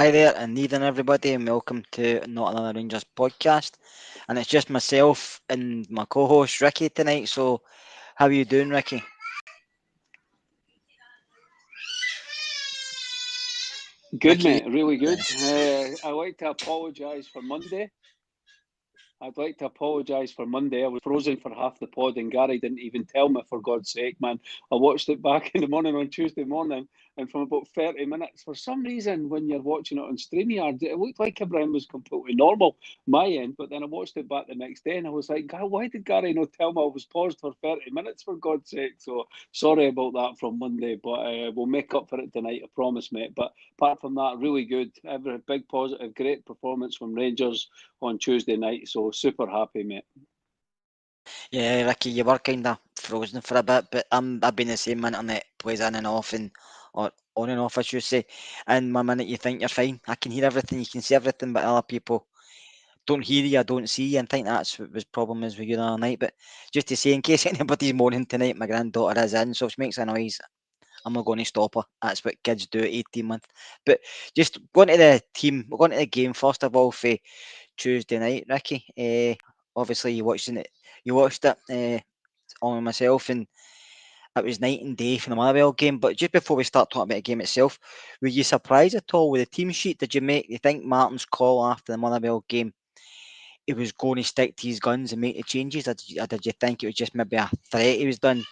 Hi there, and evening everybody, and welcome to Not Another Rangers podcast. And it's just myself and my co-host Ricky tonight. So, how are you doing, Ricky? Good, Ricky, mate. Really good. I'd like to apologise for Monday. I'd like to apologise for Monday. I was frozen for half the pod, and Gary didn't even tell me, for God's sake, man. I watched it back in the morning on Tuesday morning, and from about 30 minutes, for some reason, when you're watching it on StreamYard, it looked like everything was completely normal, my end. But then I watched it back the next day, and I was like, God, why did Gary not tell me I was paused for 30 minutes, for God's sake? So sorry about that from Monday, but we'll make up for it tonight, I promise, mate. But apart from that, really good. Every big positive, great performance from Rangers on Tuesday night. So super happy, mate. yeah, Ricky, you were kind of frozen for a bit, but I've been the same. My internet plays in and off, and or on and off, I should say. And my minute you think you're fine, I can hear everything, you can see everything, but other people don't hear you, I don't see you, and think that's what was problem is with you the other night. But just to say, in case anybody's moaning tonight, my granddaughter is in, so if she makes a noise, I'm not going to stop her. That's what kids do at 18 months. But just going to the team, we're going to the game first of all for Tuesday night, Ricky. Obviously, You watched it on myself, and it was night and day from the Motherwell game. But just before we start talking about the game itself, were you surprised at all with the team sheet? Did you think Martin's call after the Motherwell game? He was going to stick to his guns and make the changes, or did you think it was just maybe a threat he was done,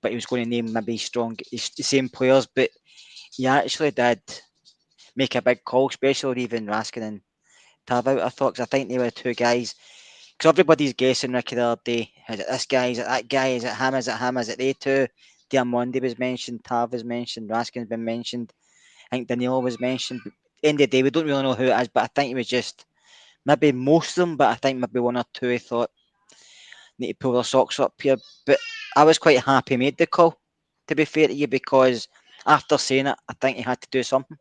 but he was going to name maybe the same players, but he actually did make a big call, especially even Raskin and Tav out, I thought, 'cause I think they were two guys. Because everybody's guessing, Ricky, the other day. Is it this guy? Is it that guy? Is it him? Is it him? Is it they two? Diamondi was mentioned. Tav was mentioned. Raskin's been mentioned. I think Danilo was mentioned. But end of the day, we don't really know who it is, but I think it was just maybe most of them, but I think maybe one or two he thought need to pull their socks up here. But I was quite happy he made the call, to be fair to you, because after saying it, I think he had to do something.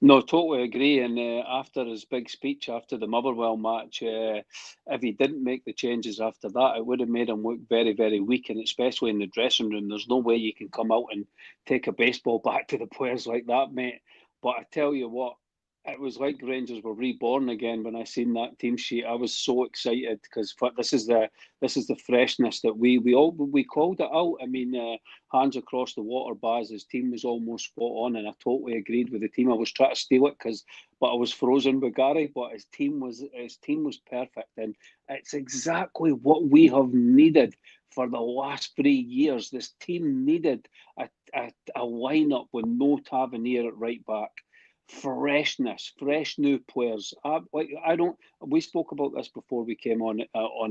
No, totally agree. And after his big speech after the Motherwell match, if he didn't make the changes after that, it would have made him look very, very weak. And especially in the dressing room, there's no way you can come out and take a baseball bat to the players like that, mate. But I tell you what, it was like Rangers were reborn again when I seen that team sheet. I was so excited because this is the freshness that we called it out. I mean, hands across the water bars. His team was almost spot on, and I totally agreed with the team. I was trying to steal it but I was frozen with Gary. But his team was perfect, and it's exactly what we have needed for the last 3 years. This team needed a lineup with no Tavernier at right back. Freshness, fresh new players. I don't. We spoke about this before we came on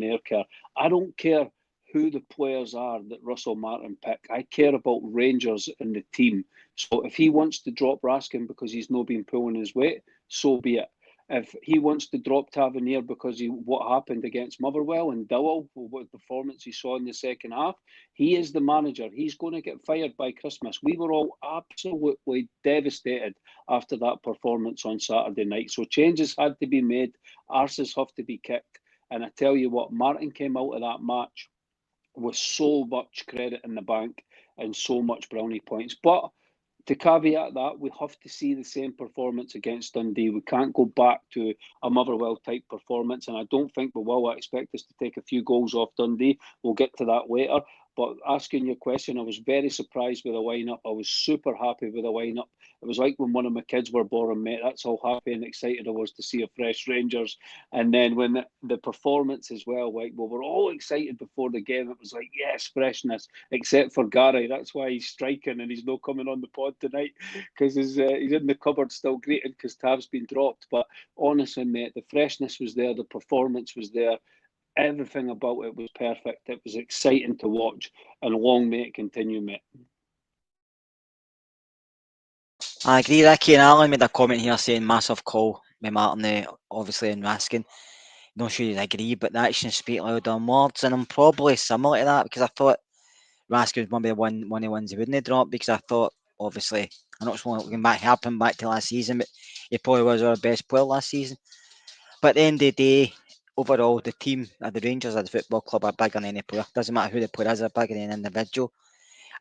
air. Care. I don't care who the players are that Russell Martin pick. I care about Rangers and the team. So if he wants to drop Raskin because he's not been pulling his weight, so be it. If he wants to drop Tavernier because what happened against Motherwell and Dowell, what performance he saw in the second half, he is the manager. He's going to get fired by Christmas. We were all absolutely devastated after that performance on Saturday night. So changes had to be made. Arses have to be kicked. And I tell you what, Martin came out of that match with so much credit in the bank and so much brownie points. But to caveat that, we have to see the same performance against Dundee. We can't go back to a Motherwell type performance, and I don't think we will. I expect us to take a few goals off Dundee. We'll get to that later. But asking your question, I was very surprised with the lineup. I was super happy with the lineup. It was like when one of my kids were born, mate. That's how happy and excited I was to see a fresh Rangers. And then when the performance as well, like we were all excited before the game. It was like, yes, freshness, except for Gary. That's why he's striking and he's not coming on the pod tonight because he's in the cupboard still greeting because Tav's been dropped. But honestly, mate, the freshness was there, the performance was there. Everything about it was perfect. It was exciting to watch, and long may it continue, mate. I agree, Ricky, and Alan made a comment here saying massive call with Martin, obviously, and Raskin. Not sure you'd agree, but the actions speak louder than words, and I'm probably similar to that because I thought Raskin was maybe one of the ones he wouldn't drop because I thought, obviously, I'm not sure looking back, happened back to last season, but he probably was our best player last season. But at the end of the day, overall, the team, the Rangers as a football club are bigger than any player. Doesn't matter who the player is, they're bigger than an individual.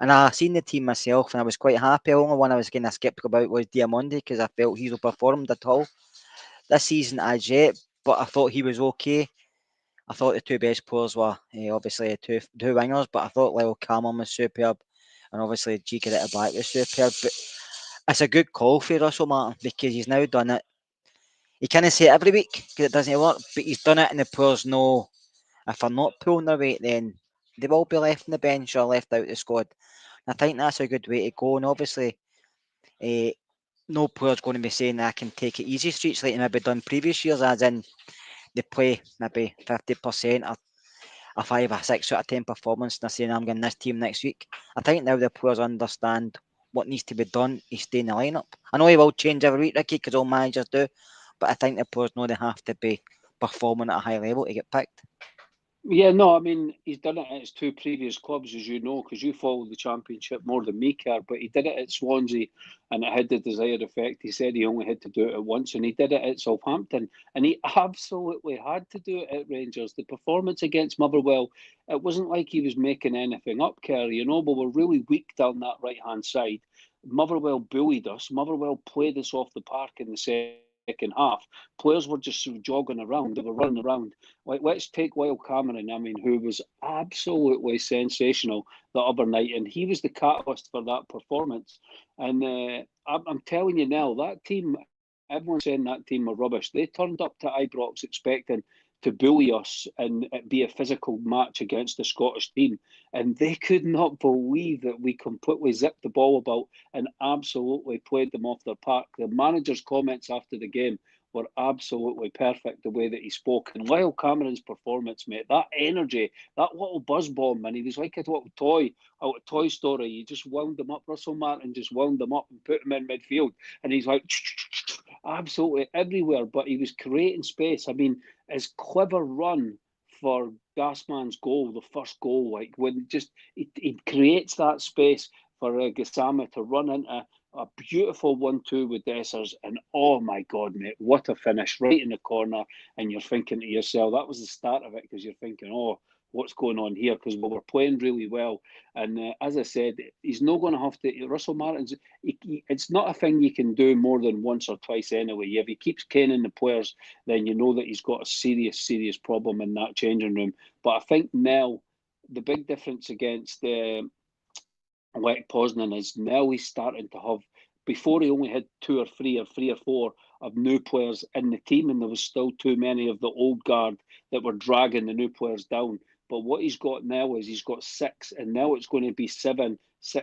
And I seen the team myself, and I was quite happy. The only one I was kind of sceptical about was Diamondi because I felt he's not performed at all this season as yet. But I thought he was okay. I thought the two best players were obviously two wingers, but I thought Lyle Cameron was superb, and obviously Giga at the back was superb. But it's a good call for Russell Martin because he's now done it. He can't say it every week because it doesn't work, but he's done it, and the players know if they're not pulling their weight, then they will be left on the bench or left out the squad. I think that's a good way to go, and obviously, uh, no player's going to be saying I can take it easy streets like they maybe done previous years, as in they play maybe 50% or a 5 or 6 out of 10 performance and they're saying I'm getting this team next week. I think now the players understand what needs to be done to stay in the lineup. I know he will change every week, Ricky, because all managers do, but I think the players know they have to be performing at a high level to get picked. Yeah, no, I mean, he's done it at his two previous clubs, as you know, because you follow the Championship more than me, Kerr, but he did it at Swansea and it had the desired effect. He said he only had to do it at once, and he did it at Southampton, and he absolutely had to do it at Rangers. The performance against Motherwell, it wasn't like he was making anything up, Kerr, you know, but we're really weak down that right-hand side. Motherwell bullied us. Motherwell played us off the park in the second half. Players were just sort of jogging around, they were running around. Like, let's take Lyle Cameron, I mean, who was absolutely sensational the other night, and he was the catalyst for that performance. And I'm telling you now, that team, everyone's saying that team were rubbish. They turned up to Ibrox expecting to bully us and it be a physical match against the Scottish team. And they could not believe that we completely zipped the ball about and absolutely played them off their park. The manager's comments after the game were absolutely perfect, the way that he spoke. And Lyle Cameron's performance, mate, that energy, that little buzz bomb, and he was like a little toy out of Toy Story. You just wound him up. Russell Martin just wound him up and put him in midfield. And he's like absolutely everywhere, but he was creating space. I mean, his clever run for Gassman's goal, the first goal, like when just he creates that space for Gassama to run into a beautiful 1-2 with Dessers, and oh my God, mate, what a finish right in the corner. And you're thinking to yourself, that was the start of it, because you're thinking, oh, what's going on here? Because we were playing really well. And as I said, he's not going to have to. Russell Martin's, it's not a thing you can do more than once or twice anyway. If he keeps caning the players, then you know that he's got a serious, serious problem in that changing room. But I think now the big difference against Lech Poznan is now he's starting to have. Before he only had two or three or four of new players in the team, and there was still too many of the old guard that were dragging the new players down. But what he's got now is he's got six, and now it's going to be six,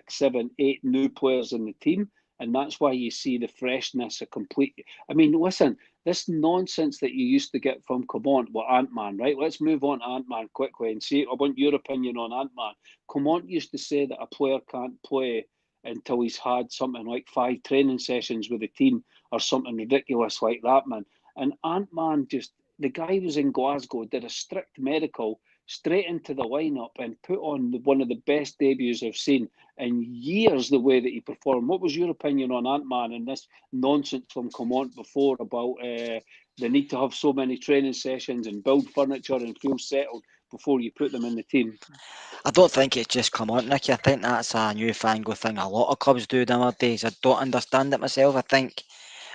seven, eight new players in the team. And that's why you see the freshness, a complete. I mean, listen, this nonsense that you used to get from Comont, well, Ant-Man, right? Let's move on to Ant-Man quickly and see. I want your opinion on Ant-Man. Comont used to say that a player can't play until he's had something like 5 training sessions with the team or something ridiculous like that, man. And Ant-Man just, the guy was in Glasgow, did a strict medical, straight into the lineup and put on one of the best debuts I've seen in years, the way that he performed. What was your opinion on Ant-Man and this nonsense from Comont before about the need to have so many training sessions and build furniture and feel settled before you put them in the team? I don't think it's just come on, Nicky. I think that's a newfangled thing a lot of clubs do nowadays. I don't understand it myself. I think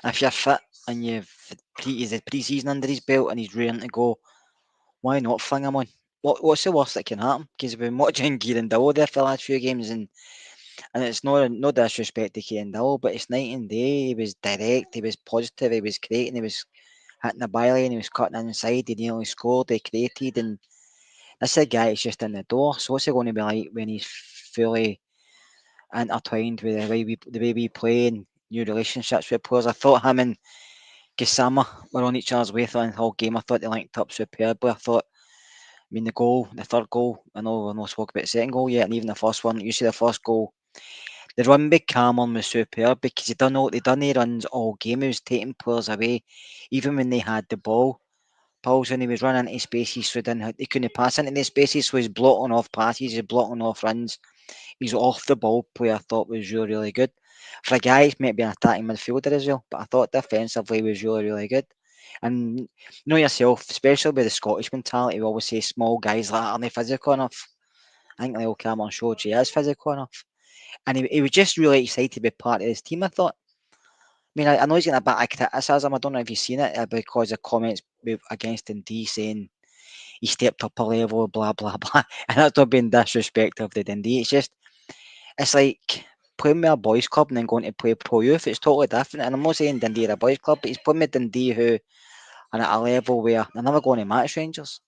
if you're fit and he's the pre-season under his belt and he's ready to go, why not fling him on? What's the worst that can happen? Because we've been watching Kieran Dowell there for the last few games, and it's no disrespect to Kieran Dowell, but it's night and day. He was direct, he was positive, he was creating, he was hitting the byline, he was cutting inside, he nearly scored, he created, and this is a guy that's just in the door. So what's it going to be like when he's fully intertwined with the way we play and new relationships with players? I thought him and Gisama were on each other's way throughout the whole game. I thought they linked up superbly. I mean, the third goal, I know we're not spoke about the second goal yet, and even the first one. You see the first goal, the run by Cameron was superb because they done the runs all game. He was taking players away, even when they had the ball. Paul's when he was running into spaces, so he couldn't pass into the spaces, so he's blocking off passes, he's blocking off runs. He's off the ball play. I thought was really, really good. For a guy, he's maybe an attacking midfielder as well, but I thought defensively he was really, really good. And you know yourself, especially with the Scottish mentality, we always say small guys like that aren't physical enough. I think Lyle Cameron showed he is physical enough. and he was just really excited to be part of this team, I thought. I mean, I know he's getting a bit of criticism. I don't know if you've seen it because of comments against Dundee saying he stepped up a level, blah, blah, blah. And that's not being disrespectful of the Dundee. It's like playing with a boys' club and then going to play pro youth. It's totally different. And I'm not saying Dundee are a boys' club, but he's playing with Dundee who are at a level where they're never going to match Rangers.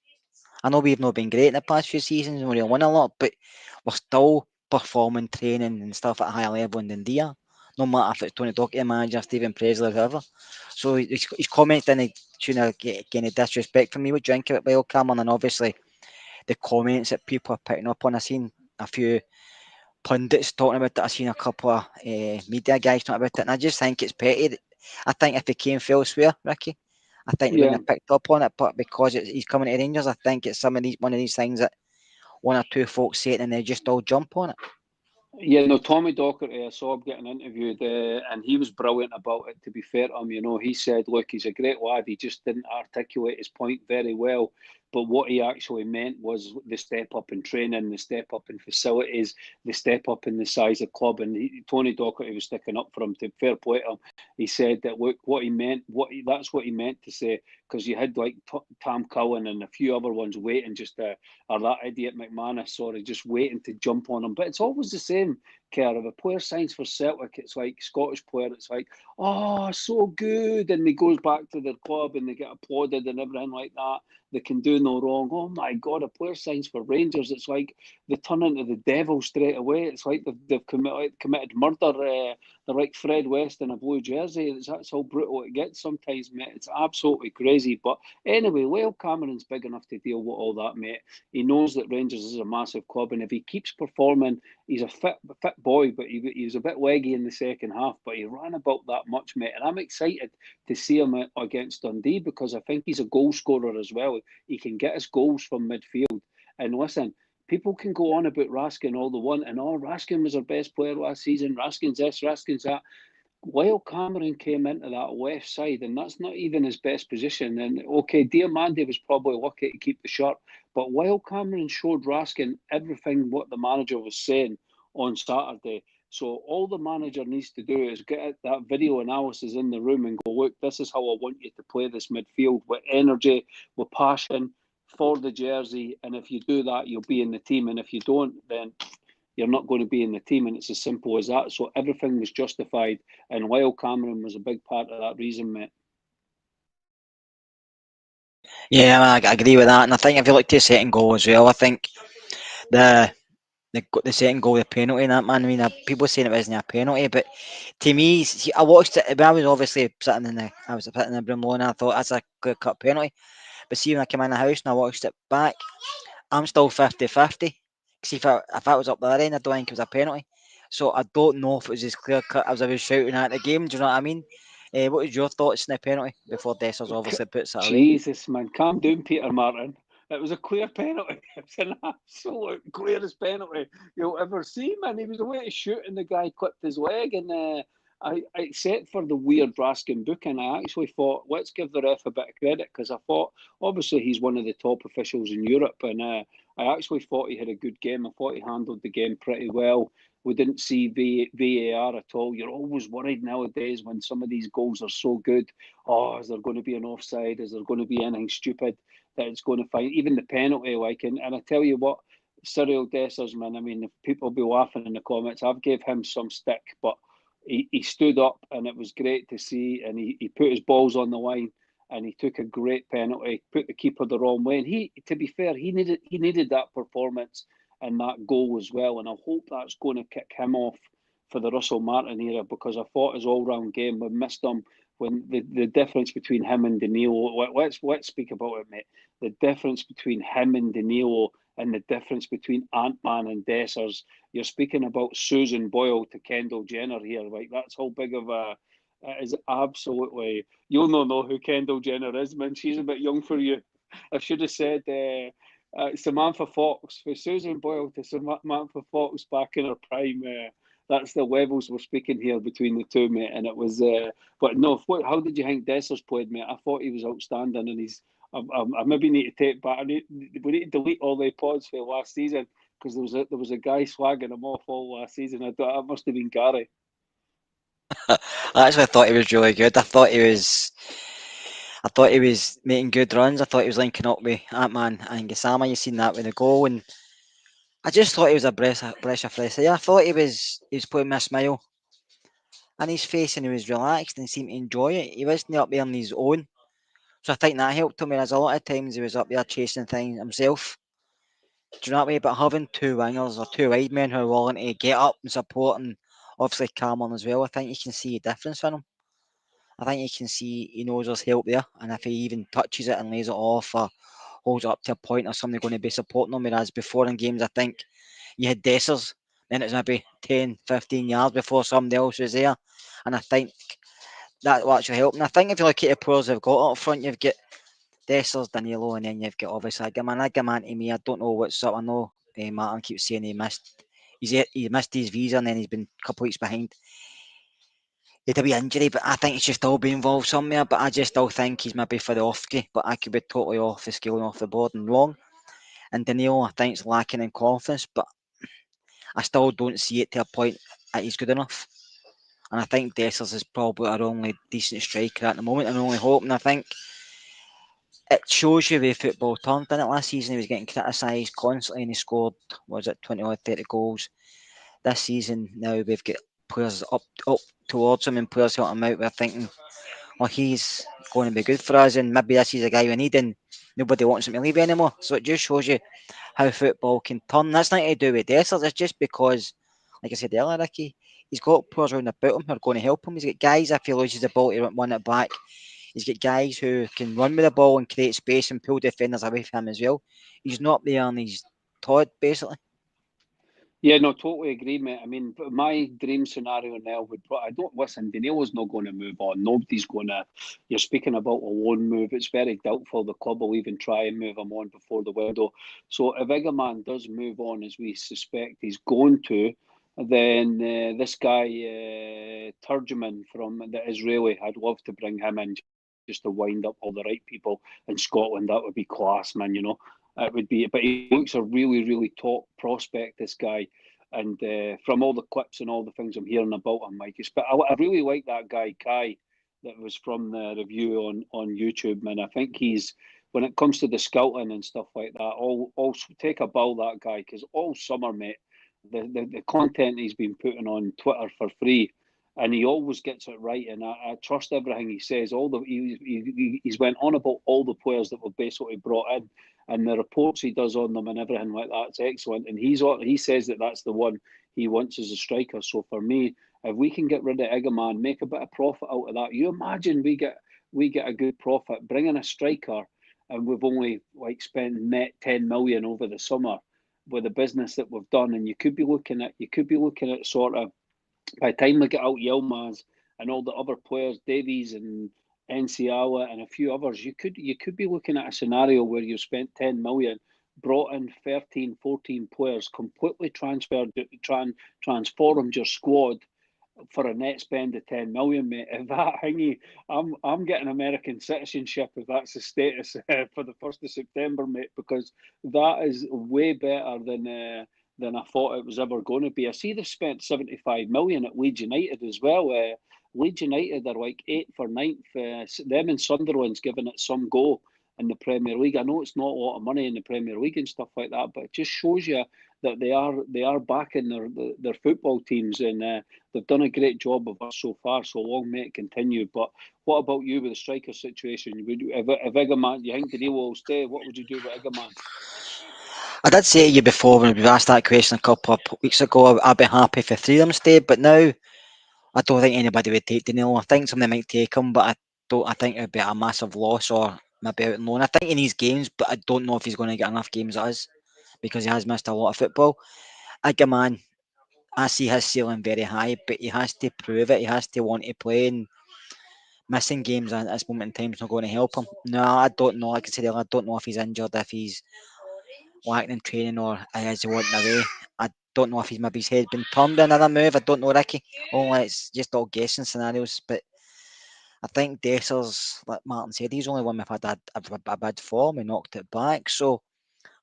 I know we've not been great in the past few seasons and we've won a lot, but we're still performing, training and stuff at a higher level in Dundee. No matter if it's Tony Docherty, manager, Stephen Presley, or whoever. So his comments didn't get any disrespect from me. What do you think of it, well, Cameron? And obviously the comments that people are picking up on. I've seen a few pundits talking about it. I've seen a couple of media guys talking about it, and I just think it's petty. I think if he came elsewhere, Ricky, I think they wouldn't have picked up on it. But because he's coming to Rangers, I think it's one of these things that one or two folks say it and they just all jump on it. Yeah, no, Tommy Docherty, I saw him getting interviewed, and he was brilliant about it, to be fair to him. He said, look, he's a great lad. He just didn't articulate his point very well. But what he actually meant was the step up in training, the step up in facilities, the step up in the size of club. And Tony Docherty was sticking up for him, to fair play to him. He said that, look, what he meant, that's what he meant to say, because you had like Tam Cullen and a few other ones waiting or that idiot McManus, sorry, just waiting to jump on him. But it's always the same, Kerr. If a player signs for Celtic, it's like Scottish player, it's like, oh, so good. And he goes back to their club and they get applauded and everything like that. They can do no wrong. Oh my God, a player signs for Rangers. It's like they turn into the devil straight away. It's like they've committed murder. They're like Fred West in a blue jersey. That's how brutal it gets sometimes, mate. It's absolutely crazy. But anyway, well, Cameron's big enough to deal with all that, mate. He knows that Rangers is a massive club, and if he keeps performing, he's a fit boy, but he was a bit leggy in the second half, but he ran about that much, mate. And I'm excited to see him against Dundee because I think he's a goal scorer as well. He can get us goals from midfield. And listen, people can go on about Raskin all they want, and Raskin was our best player last season. Raskin's this, Raskin's that. While Cameron came into that left side, and that's not even his best position. And okay, Diamande was probably lucky to keep the shirt, but while Cameron showed Raskin everything what the manager was saying on Saturday, so all the manager needs to do is get that video analysis in the room and go, look, this is how I want you to play this midfield with energy, with passion for the jersey. And if you do that, you'll be in the team. And if you don't, then you're not going to be in the team, and it's as simple as that. So everything was justified, and Lyle Cameron was a big part of that reason, mate. Yeah, I agree with that, and I think if you look to the second goal as well, I think the second goal, the penalty, and that, man. I mean, people saying it wasn't a penalty, but to me, see, I watched it. I was obviously sitting in the Brimlow, and I thought that's a clear cut penalty. But see, when I came in the house and I watched it back, I'm still 50-50. See, if I was up there, then I don't think it was a penalty. So I don't know if it was as clear cut as I was shouting at the game. Do you know what I mean? What was your thoughts on the penalty before Dessers obviously puts it away? Jesus, man, calm down, Peter Martin. It was a clear penalty. It was an absolute clearest penalty you'll ever see, man. He was away to shoot, and the guy clipped his leg. And except for the weird Raskin booking, I actually thought, let's give the ref a bit of credit, because I thought, obviously, he's one of the top officials in Europe, and I actually thought he had a good game. I thought he handled the game pretty well. We didn't see VAR at all. You're always worried nowadays when some of these goals are so good. Oh, is there going to be an offside? Is there going to be anything stupid that it's going to find? Even the penalty, and I tell you what, Cyril Dessers, man, I mean, if people be laughing in the comments, I've gave him some stick, but he stood up, and it was great to see, and he put his balls on the line, and he took a great penalty, put the keeper the wrong way. And to be fair, he needed that performance and that goal as well. And I hope that's going to kick him off for the Russell Martin era, because I thought his all-round game, we missed him when the difference between him and Danilo. Let's speak about it, mate. The difference between him and Danilo, and the difference between Ant-Man and Dessers. You're speaking about Susan Boyle to Kendall Jenner here. Like, that's how big of a... It is absolutely... You'll not know who Kendall Jenner is, man. She's a bit young for you. I should have said Samantha Fox. For Susan Boyle to Samantha Fox back in her prime. That's the levels we're speaking here between the two, mate. And it was... but no, how did you think Dessers played, mate? I thought he was outstanding, and I maybe need to take back. We need to delete all the pods for last season, because there was a guy swagging him off all last season. I thought that must have been Gary. I actually thought he was really good. I thought he was making good runs. I thought he was linking up with Ant-Man and Gassama. You seen that with the goal, and I just thought he was a breath of fresh air. I thought he was putting me a smile on his face, and he was relaxed and seemed to enjoy it. He wasn't up there on his own, so I think that helped him. Whereas a lot of times he was up there chasing things himself. Do you know what I mean? But having two wingers or two wide men who are willing to get up and support, and obviously Cameron as well, I think you can see a difference in him. I think you can see he knows there's help there, and if he even touches it and lays it off or holds it up to a point, or somebody going to be supporting him. Whereas before in games, I think you had Dessers, then it was maybe 10, 15 yards before somebody else was there, and I think that will actually help. And I think if you look at the players they've got up front, you've got Dessers, Danilo, and then you've got obviously Agaman. Agaman to me, I don't know what's up. I know Martin keeps saying he missed his visa and then he's been a couple of weeks behind. He had a wee injury, but I think he should still be involved somewhere. But I just still think he's maybe for the off key, but I could be totally off the scale and off the board and wrong. And Danilo, I think, is lacking in confidence, but I still don't see it to a point that he's good enough. And I think Dessers is probably our only decent striker at the moment, and only hope. And I think it shows you where football turned. Didn't it? Last season he was getting criticised constantly, and he scored, was it 20 or 30 goals. This season now we've got players up towards him and players helping him out. We're thinking, well, he's going to be good for us, and maybe this is a guy we need, and nobody wants him to leave anymore. So it just shows you how football can turn. That's nothing to do with Dessers. It's just because, like I said earlier, Ricky, he's got players around about him who are going to help him. He's got guys, if he loses the ball, to run it back. He's got guys who can run with the ball and create space and pull defenders away from him as well. He's not there and he's Todd, basically. Yeah, no, totally agree, mate. I mean, my dream scenario now would put, I don't listen, Danilo's not going to move on. Nobody's going to, you're speaking about a loan move. It's very doubtful the club will even try and move him on before the window. So if Igaman does move on, as we suspect he's going to, then this guy, Turgeman from the Israeli, I'd love to bring him in just to wind up all the right people in Scotland. That would be class, man, you know. It would be, but he looks a really, really top prospect, this guy. And from all the clips and all the things I'm hearing about him, Mike, but I really like that guy Kai that was from the review on YouTube, man. I think he's, when it comes to the scouting and stuff like that, all take a bow that guy, because all summer, mate, the content he's been putting on Twitter for free, and he always gets it right. And I trust everything he says. He's went on about all the players that were basically brought in, and the reports he does on them and everything like that's excellent. And he says that that's the one he wants as a striker. So for me, if we can get rid of Igaman, make a bit of profit out of that, you imagine we get a good profit bringing a striker, and we've only like spent net 10 million over the summer with the business that we've done. And you could be looking at sort of, by the time we get out Yilmaz and all the other players, Davies and Enciala and a few others, you could be looking at a scenario where you've spent 10 million, brought in 13, 14 players, completely transformed your squad for a net spend of 10 million, mate. If that hingy, I'm getting American citizenship if that's the status for the 1st of September, mate, because that is way better than I thought it was ever going to be. I see they've spent 75 million at Leeds United as well. Leeds United are like 8th or 9th. Them and Sunderland's giving it some go in the Premier League. I know it's not a lot of money in the Premier League and stuff like that, but it just shows you that they are backing their football teams, and they've done a great job of us so far. So long may it continue. But what about you with the striker situation? If Igaman, you think Danilo will stay? What would you do with Igaman? I did say to you before when we asked that question a couple of weeks ago, I'd be happy if the three of them stayed, but now I don't think anybody would take Danilo. I think somebody might take him, but I think it would be a massive loss or maybe out on loan. I think he needs games, but I don't know if he's going to get enough games as is because he has missed a lot of football. Again, I see his ceiling very high, but he has to prove it. He has to want to play, and missing games at this moment in time is not going to help him. No, I don't know. Like I said earlier, I don't know if he's injured, if he's lacking in training, or is he wanting away. I don't know if he's maybe his head been turned in another move. I don't know, Ricky. Only it's just all guessing scenarios, but I think Dessers, like Martin said, he's only one we've had a bad form. We knocked it back. So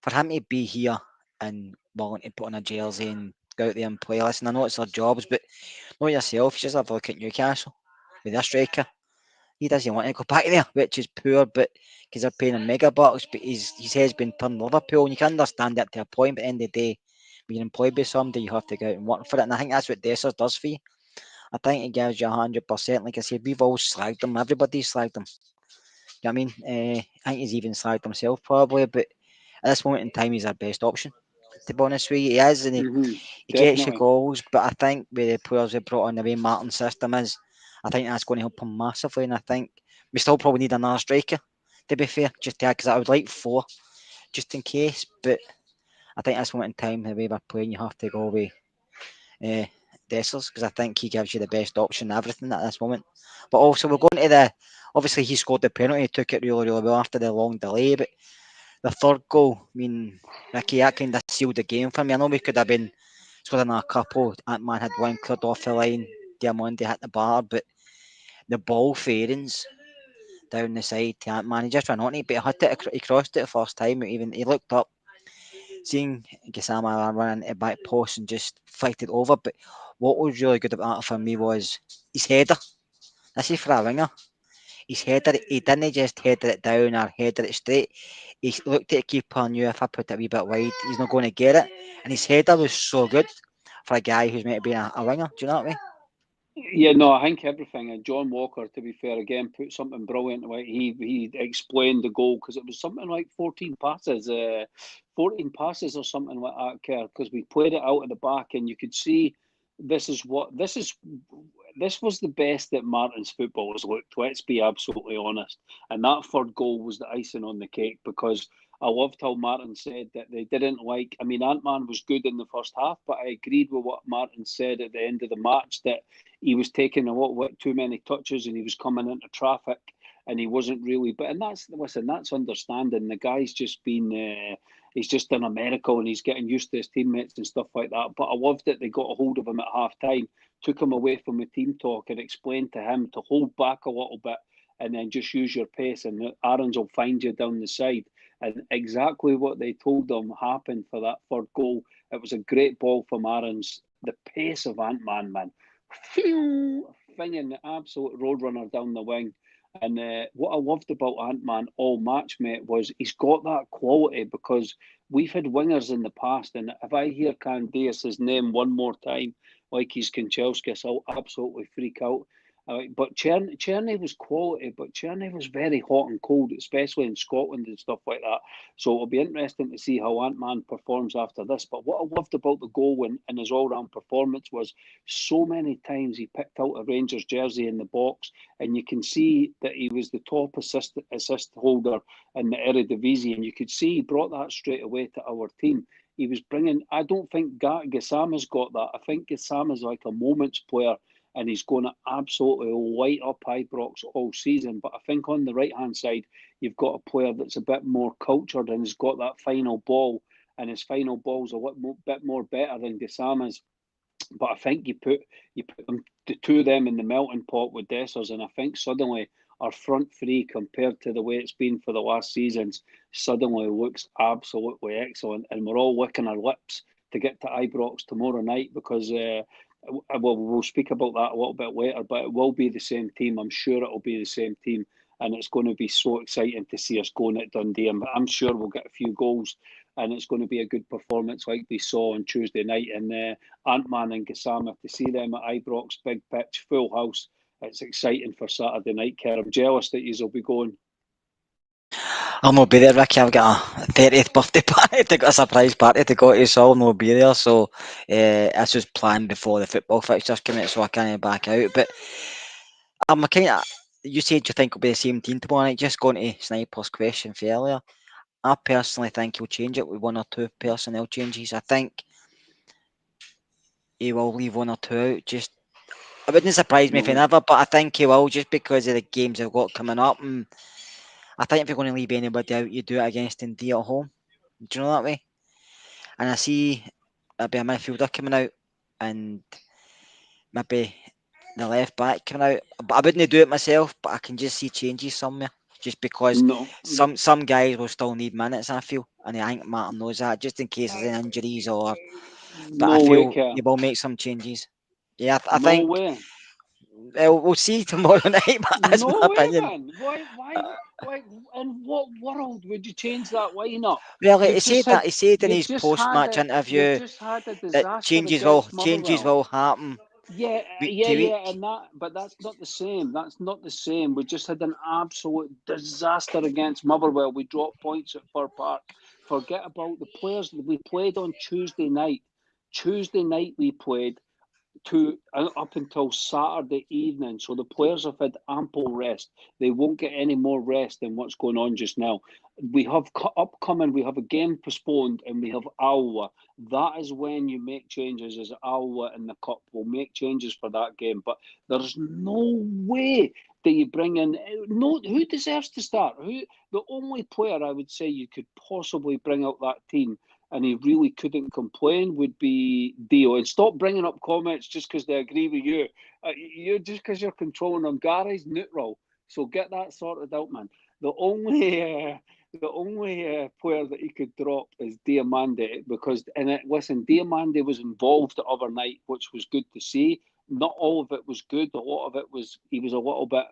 for him to be here and willing to put on a jersey and go out there and play. Listen, I know it's their jobs, but not yourself. You just have a look at Newcastle with their striker. He doesn't want to go back there, which is poor, but because they're paying him mega bucks, but his head's been turned Liverpool, and you can understand that to a point, but at the end of the day, when you're employed by somebody, you have to go out and work for it, and I think that's what Dessers does for you. I think he gives you 100%. Like I said, we've all slagged him, everybody's slagged him. You know what I mean? I think he's even slagged himself probably, but at this moment in time, he's our best option. To be honest with you, he is, and Hmm. he gets you Definitely. goals, but I think with the players we brought on, the way Martin's system is, I think that's going to help him massively. And I think we still probably need another striker, to be fair, just because I would like four, just in case. But I think that's moment in time, the way we're playing, you have to go with uh, Dessers, because I think he gives you the best option, everything at this moment. But also, we're going to the. Obviously, he scored the penalty, he took it really, really well after the long delay. But the third goal, I mean, Ricky, that kind of sealed the game for me. I know we could have been scoring a couple. Ant-Man had one cleared off the line. Diamondi hit the bar, but the ball fairings down the side to Ant-Man, he just ran on it, but he hit it, he crossed it the first time. Even he looked up, seeing Gisama run into the back post and just flicked it over. But what was really good about that for me was his header. This is for a winger. His header, he didn't just header it down or header it straight. He looked at the keeper and knew if I put it a wee bit wide, he's not going to get it. And his header was so good for a guy who's meant to be a winger. Do you know what I mean? Yeah, no, I think everything. And John Walker, to be fair, again put something brilliant away. He explained the goal because it was something like 14 passes or something like that, Kerr. Because we played it out at the back, and you could see this was the best that Martin's football has looked. Let's be absolutely honest. And that third goal was the icing on the cake because I loved how Martin said that they didn't like. I mean, Ant-Man was good in the first half, but I agreed with what Martin said at the end of the match that he was taking a little bit too many touches and he was coming into traffic and he wasn't really. But and that's understanding. The guy's just been. He's just done a miracle and he's getting used to his teammates and stuff like that. But I loved that they got a hold of him at half time, took him away from the team talk and explained to him to hold back a little bit and then just use your pace and Aaron's will find you down the side. And exactly what they told him happened for that third goal. It was a great ball from Aaron's. The pace of Ant-Man, man. Thinging the absolute roadrunner down the wing. And what I loved about Ant-Man all match, mate, was he's got that quality because we've had wingers in the past. And if I hear Candias' name one more time, like he's Kanchelskis, I'll absolutely freak out. But Cherny was quality, but Cherny was very hot and cold, especially in Scotland and stuff like that. So it'll be interesting to see how Ant-Man performs after this. But what I loved about the goal and his all-round performance was so many times he picked out a Rangers jersey in the box, and you can see that he was the top assist holder in the Eredivisie, and you could see he brought that straight away to our team. He was bringing. I don't think Gassama's got that. I think Gassama's like a moments player and he's going to absolutely light up Ibrox all season. But I think on the right hand side, you've got a player that's a bit more cultured and has got that final ball, and his final ball's a bit more better than Gassama's. But I think you put them the two of them in the melting pot with Dessers, and I think suddenly our front three compared to the way it's been for the last seasons suddenly looks absolutely excellent, and we're all licking our lips to get to Ibrox tomorrow night because we'll speak about that a little bit later, but it will be the same team. I'm sure it'll be the same team, and it's going to be so exciting to see us going at Dundee. I'm sure we'll get a few goals, and it's going to be a good performance like we saw on Tuesday night. And Ant-Man and Gassama, to see them at Ibrox, big pitch, full house, it's exciting for Saturday night, Kerr. I'm jealous that you will be going. I'll not be there, Ricky. I've got a 30th birthday party to go, a surprise party to go to, so I'll not be there. So this was planned before the football fixtures came out, so I can't back out. But I'm kind of. You said you think it'll be the same team tomorrow night. Just going to Sniper's question for earlier. I personally think he'll change it with one or two personnel changes. I think he will leave one or two out. Just it wouldn't surprise me if he No, never, but I think he will just because of the games they've got coming up. And I think if you're going to leave anybody out, you do it against Dundee at home. Do you know that way? And I see maybe a midfielder coming out and maybe the left back coming out. But I wouldn't do it myself, but I can just see changes somewhere. just because No, some guys will still need minutes, I feel, and I think Martin knows that, just in case there's any injuries or. But I no way, feel Kerr. they will make some changes. Yeah, I No think way. we'll see tomorrow night. But that's my No way, opinion. man. Why? In what world would you change that lineup? Really, You've just had, he said in you've his just had post-match a, you've interview just had a that disaster against changes Motherwell. will happen Yeah, week yeah, to yeah, week. and that, but that's not the same. That's not the same. We just had an absolute disaster against Motherwell. We dropped points at Fir Park. Forget about the players. We played on Tuesday night. Tuesday night we played to up until Saturday evening. So the players have had ample rest. They won't get any more rest than what's going on just now. We have upcoming. We have a game postponed, and we have Alwa. That is when you make changes. As Alwa in the cup, will make changes for that game. But there's no way that you bring in no. Who deserves to start? Who the only player I would say you could possibly bring out that team and he really couldn't complain would be Dio. And stop bringing up comments just because they agree with you. You're just because you're controlling them. Gary's neutral, so get that sorted out, man. The only player that he could drop is Diamande because listen, Diamande was involved the other night, which was good to see. Not all of it was good. A lot of it was he was a little bit,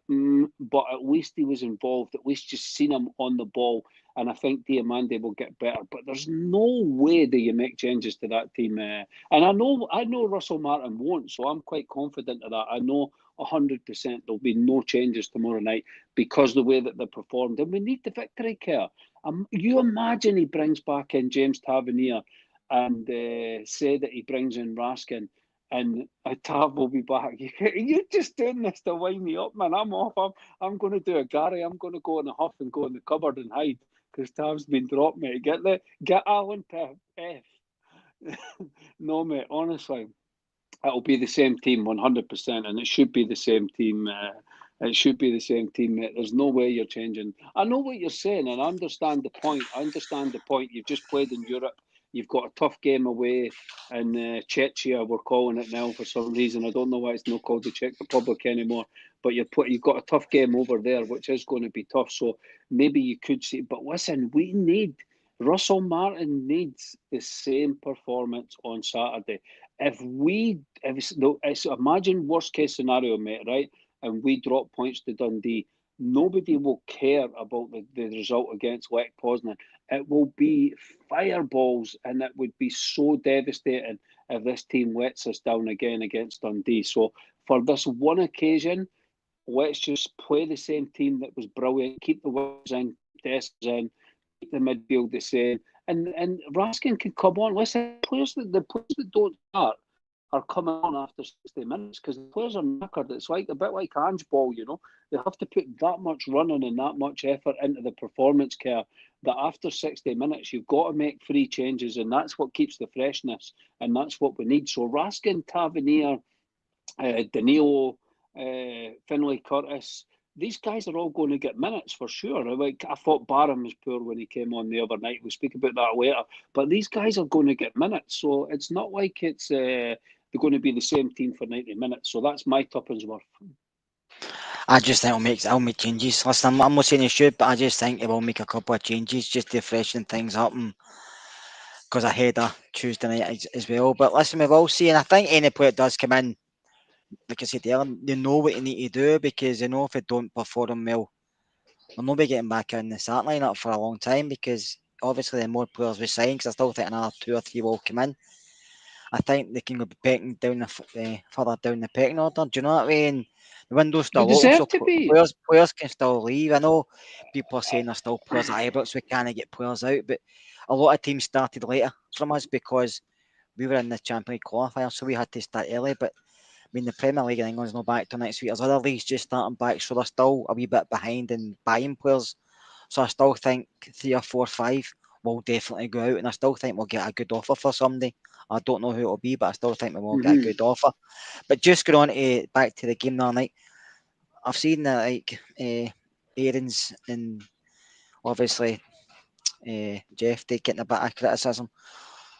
but at least he was involved. At least just seen him on the ball, and I think Diamande will get better. But there's no way that you make changes to that team. And I know Russell Martin won't, so I'm quite confident of that. I know 100% there'll be no changes tomorrow night because the way that they performed, and we need the victory, Kerr. You imagine he brings back in James Tavernier and say that he brings in Raskin and Tav will be back. You're just doing this to wind me up, man. I'm off. I'm going to do a Gary. I'm going to go in a huff and go in the cupboard and hide because Tav's been dropped, mate. Get Alan to F. No, mate. Honestly, it'll be the same team 100%, and it should be the same team. It should be the same team, mate. There's no way you're changing. I know what you're saying, and I understand the point. You've just played in Europe. You've got a tough game away in Czechia. We're calling it now for some reason. I don't know why it's not called the Czech Republic anymore. But you've got a tough game over there, which is going to be tough. So maybe you could see. But listen, Russell Martin needs the same performance on Saturday. If imagine worst case scenario, mate, right? And we drop points to Dundee, nobody will care about the result against Lech Poznan. It will be fireballs, and it would be so devastating if this team lets us down again against Dundee. So for this one occasion, let's just play the same team that was brilliant. Keep the wins in, keep the S's in, keep the midfield the same. And Raskin can come on. Listen, the players that don't start are coming on after 60 minutes because the players are knackered. It's like a bit like handball, you know. They have to put that much running and that much effort into the performance care that after 60 minutes you've got to make 3 changes, and that's what keeps the freshness, and that's what we need. So Raskin, Tavernier, Danilo, Finlay Curtis. These guys are all going to get minutes for sure. Like I thought Barham was poor when he came on the other night. We'll speak about that later. But these guys are going to get minutes, so it's not like they're going to be the same team for 90 minutes. So that's my tuppence worth. I just think I'll make changes. Listen, I'm not saying he should, but I just think he will make a couple of changes just to freshen things up, and because I had a Tuesday night as well. But listen, we will see, and I think any player that does come in, like I said earlier, they know what they need to do because they know if they don't perform well, they'll not be getting back in the start lineup for a long time because obviously the more players we sign, because I still think another 2 or 3 will come in. I think they can go pecking down further down the pecking order. Do you know what I mean? The window's They still open, so deserve to be. players can still leave. I know people are saying there's still players at Ibrox, we can't get players out, but a lot of teams started later from us because we were in the Champions League qualifier, so we had to start early. But I mean, the Premier League in England's not back till next week. There's other leagues just starting back, so they're still a wee bit behind in buying players. So I still think 3 or 4, 5 will definitely go out, and I still think we'll get a good offer for somebody. I don't know who it'll be, but I still think we will get a Mm-hmm. good offer. But just going on to back to the game the other night, I've seen that Aaron's and obviously Jeff they getting a bit of criticism.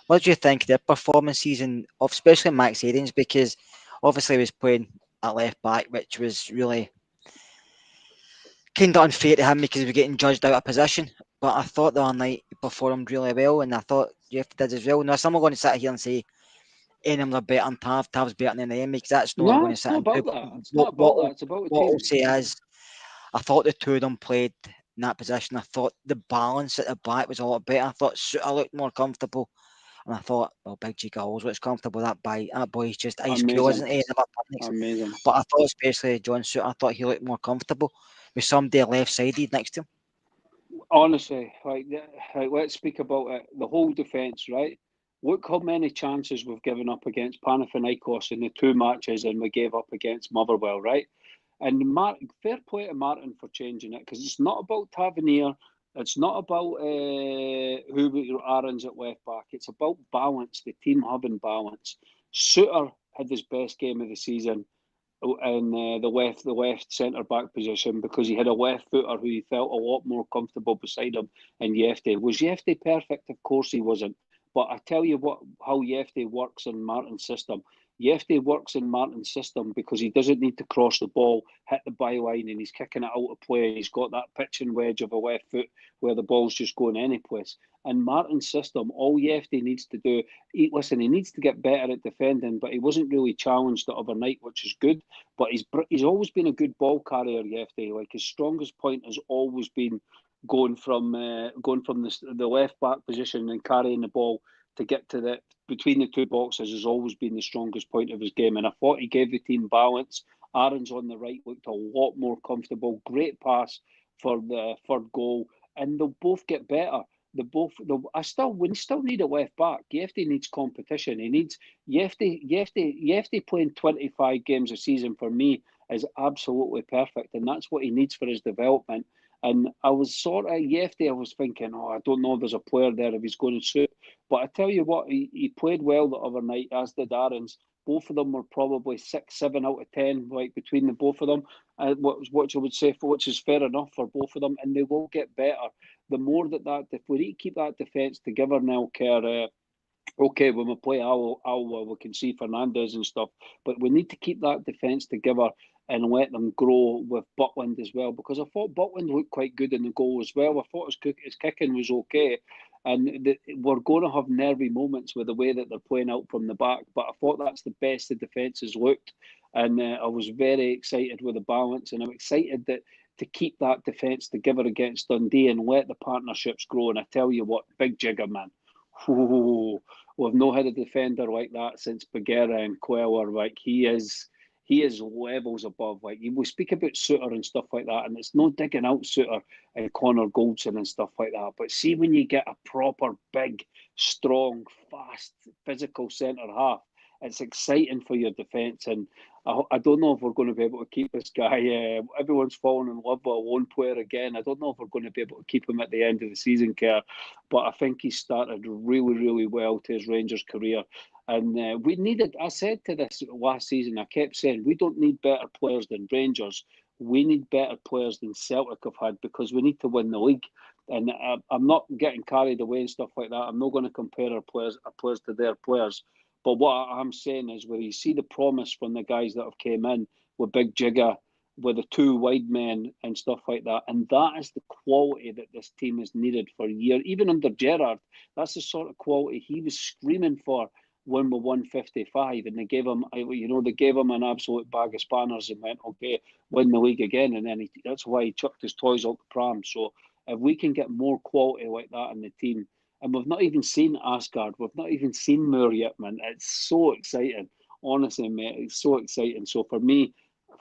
What do you think of their performances and especially Max Aaron's because obviously he was playing at left back, which was really kind of unfair to him because he was getting judged out of position. But I thought the other night he performed really well, and I thought Jeff did as well. Now, some are going to sit here and say any of them are better than Tav, Tav's better than them, because that's not what I'm No, going to it's sit not and do. about But that. It's what, not what, about that. It's about the what I'll team. say is, I thought the two of them played in that position. I thought the balance at the back was a lot better. I thought Suter looked more comfortable. And I thought, well, Big Chica always looks comfortable. That boy's just ice cool, Amazing, isn't he? Never panics. amazing. But I thought, especially John Suter, I thought he looked more comfortable with somebody left-sided next to him. Honestly, let's speak about it. The whole defence, right? Look how many chances we've given up against Panathinaikos in the two matches, and we gave up against Motherwell, right? And fair play to Martin for changing it, because it's not about Tavernier. It's not about Aaron's at left back. It's about balance. The team having balance. Suter had his best game of the season in the left centre back position, because he had a left footer who he felt a lot more comfortable beside him. And Yefte, was Yefte perfect? Of course he wasn't. But I tell you what, how Yefte works in Martin's system. Yefte works in Martin's system because he doesn't need to cross the ball, hit the byline, and he's kicking it out of play. He's got that pitching wedge of a left foot where the ball's just going any place. In Martin's system, all Yefte needs to do, he needs to get better at defending, but he wasn't really challenged the other night, which is good. But he's always been a good ball carrier, Yefte. Like, his strongest point has always been going from the left back position and carrying the ball to get to the between the two boxes has always been the strongest point of his game. And I thought he gave the team balance. Aaron's on the right looked a lot more comfortable. Great pass for the third goal, and they'll both get better. We still need a left back. Yefte needs competition. He needs Yefte playing 25 games a season for me is absolutely perfect, and that's what he needs for his development. And I was sort of Yefte. I was thinking, I don't know if there's a player there if he's going to suit. But I tell you what, he played well the other night, as did Aaron's. Both of them were probably 6, 7 out of 10, like between the both of them. Which I would say, which is fair enough for both of them, and they will get better. The more if we need to keep that defence together now, Kerr. Okay, when we play Alwa, we can see Fernandez and stuff, but we need to keep that defence together and let them grow with Butland as well, because I thought Butland looked quite good in the goal as well. I thought his kicking was okay, and we're going to have nervy moments with the way that they're playing out from the back, but I thought that's the best the defence has looked, and I was very excited with the balance, and I'm excited to keep that defence together against Dundee and let the partnerships grow. And I tell you what, big jigger, man. Ooh, we've not had a defender like that since Bagheera and Queller. Like, he is levels above. Like, we speak about Suter and stuff like that, and it's no digging out Suter and Connor Goldson and stuff like that. But see, when you get a proper big, strong, fast, physical centre half, it's exciting for your defence. And I don't know if we're going to be able to keep this guy. Everyone's fallen in love with a lone player again. I don't know if we're going to be able to keep him at the end of the season, Kerr. But I think he started really, really well to his Rangers career. And we needed, I said to this last season, I kept saying, we don't need better players than Rangers. We need better players than Celtic have had, because we need to win the league. And I'm not getting carried away and stuff like that. I'm not going to compare our players to their players. But what I'm saying is, where you see the promise from the guys that have came in with Big Jigger, with the two wide men and stuff like that, and that is the quality that this team has needed for years. Even under Gerrard, that's the sort of quality he was screaming for when we won 55, and they gave him an absolute bag of spanners and went, okay, win the league again, and then that's why he chucked his toys out the pram. So if we can get more quality like that in the team. And we've not even seen Asgard. We've not even seen Moore yet, man. It's so exciting. Honestly, mate, it's so exciting. So for me,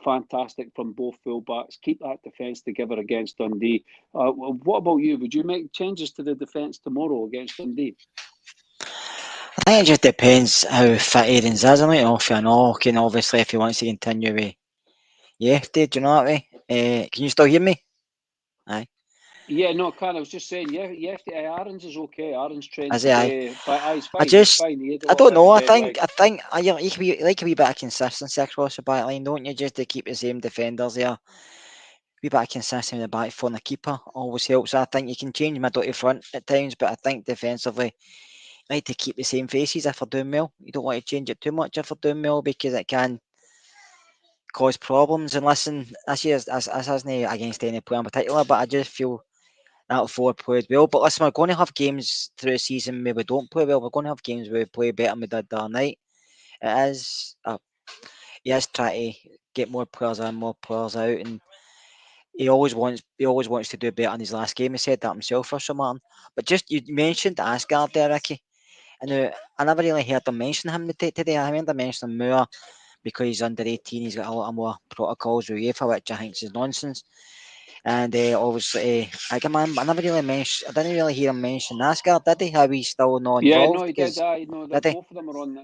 fantastic from both fullbacks. Keep that defence together against Dundee. What about you? Would you make changes to the defence tomorrow against Dundee? I think it just depends how fit Aaron's is. I might offer an knock, and obviously if he wants to continue with Yefty, do you know that way? Can you still hear me? Aye. Yeah, no, I was just saying, Aaron's is okay. Aaron's trained Is he? Aye. today, but he's I fine. He's just, fine. He had a I lot don't of know. I jet think, lag. I think, you can be like a wee bit of consistency across the back line, don't you? Just to keep the same defenders there. A wee bit of consistency in the back for the keeper always helps. I think you can change middle to front at times, but I think defensively, you like to keep the same faces if they're doing well. You don't want to change it too much if they're doing well, because it can cause problems. And listen, this year this isn't against any player in particular, but I just feel that four played well. But listen, we're going to have games through the season where we don't play well. We're going to have games where we play better than we did the other night. It is, he is trying to get more players in, more players out, and he always wants to do better in his last game. He said that himself for some Martin. But just you mentioned Asgard there, Ricky. And I never really heard them mention him today. I heard them mention him more because he's under 18. He's got a lot more protocols with UEFA, which I think is nonsense. And obviously, I never really mentioned. I didn't really hear him mention Asgard, did he? How he's still not Yeah, involved? no, he did. Because No, did he? both of them are on.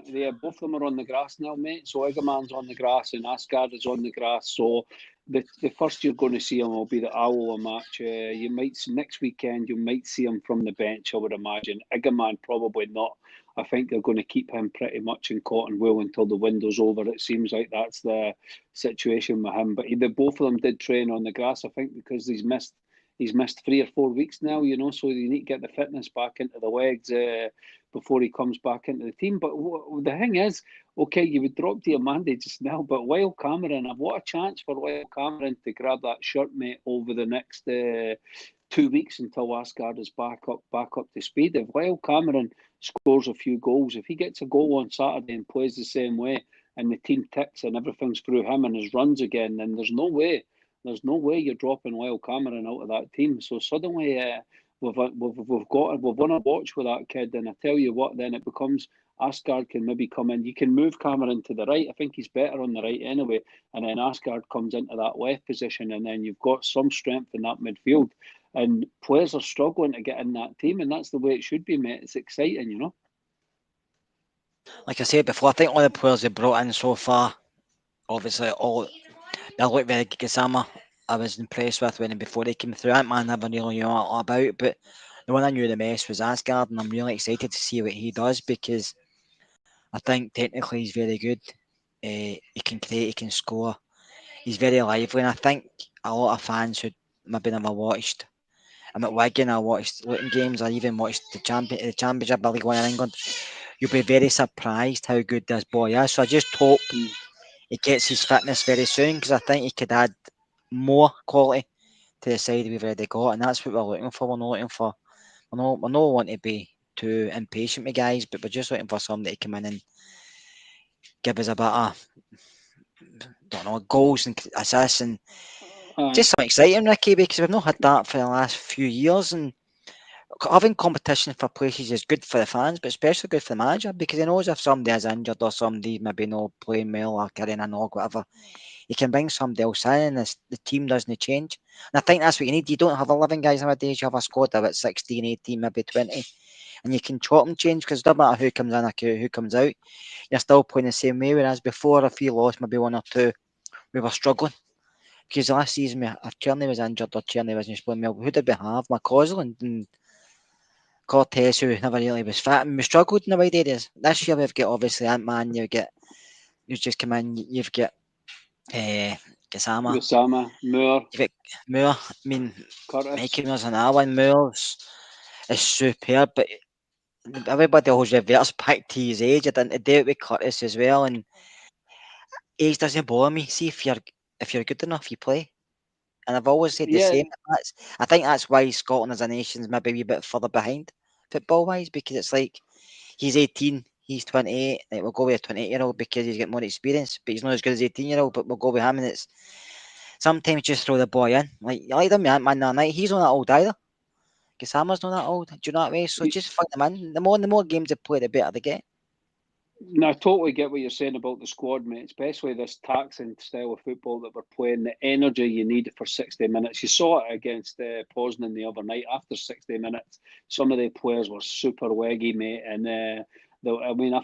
Both of them are on the grass now, mate. So Egerman's on the grass and Asgard is on the grass. So the first you're going to see him will be the Iowa match. You might next weekend. You might see him from the bench. I would imagine. Egerman probably not. I think they're going to keep him pretty much in cotton wool until the window's over. It seems like that's the situation with him. But both of them did train on the grass. I think because he's missed 3 or 4 weeks now, so you need to get the fitness back into the legs before he comes back into the team. But the thing is, okay, you would drop Diamande just now, but Lyle Cameron, what a chance for Lyle Cameron to grab that shirt, mate, over the next 2 weeks until Asgard is back up to speed. If Lyle Cameron scores a few goals, if he gets a goal on Saturday and plays the same way, and the team ticks and everything's through him and his runs again, then there's no way you're dropping Lyle Cameron out of that team. So suddenly, we've won a watch with that kid, and I tell you what, then it becomes Asgard can maybe come in. You can move Cameron to the right. I think he's better on the right anyway, and then Asgard comes into that left position, and then you've got some strength in that midfield. And players are struggling to get in that team, and that's the way it should be, mate. It's exciting. Like I said before, I think all the players they brought in so far, obviously all they look very good. Gasama, I was impressed with when before they came through. Ant-Man never really knew a lot about, but the one I knew the best was Asgard, and I'm really excited to see what he does because I think technically he's very good. He can create, he can score. He's very lively, and I think a lot of fans who maybe never watched. I'm at Wigan. I watched Luton games. I even watched the Championship, the League One in England. You'll be very surprised how good this boy is. So I just hope he gets his fitness very soon because I think he could add more quality to the side we've already got, and that's what we're looking for. We're not looking for. We're not wanting to be too impatient with guys, but we're just looking for somebody to come in and give us a bit of, don't know, goals and assists and just something exciting, Ricky, because we've not had that for the last few years. And having competition for places is good for the fans, but especially good for the manager because he knows if somebody is injured or somebody maybe not playing well or carrying a knock, whatever, he can bring somebody else in and the team doesn't change. And I think that's what you need. You don't have 11 guys nowadays, you have a squad of about 16, 18, maybe 20, and you can chop and change because it doesn't matter who comes in or who comes out, you're still playing the same way. Whereas before, if you lost maybe one or two, we were struggling. Because last season, if Tierney was injured or Tierney wasn't playing well, who did we have? McCausland and Cortez, who never really was fit, and we struggled in the wide areas. This year, we've got obviously Ant-Man, who's just come in, you've got uh, Gasama, Osama, Moore, you've got Moore. I mean, Curtis. Mikey Moore's another one. Moore's is superb, but everybody always reverts back to his age. I didn't do it with Curtis as well, and age doesn't bother me. See if you're good enough, you play. And I've always said the Yeah, same. I think that's why Scotland as a nation is maybe a wee bit further behind football wise because it's like he's 18, he's 28. Like we'll go with a 28-year-old because he's got more experience, but he's not as good as 18-year-old. But we'll go with him, and it's sometimes just throw the boy in. Like you like them, man, that night. He's not that old either. Kasama's not that old. Do you know what I mean? So just fuck them in. The more games they play, the better they get. no, I totally get what you're saying about the squad, mate, especially this taxing style of football that we're playing, the energy you need for 60 minutes. You saw it against Plzen the other night. After 60 minutes, some of the players were super leggy, mate. And I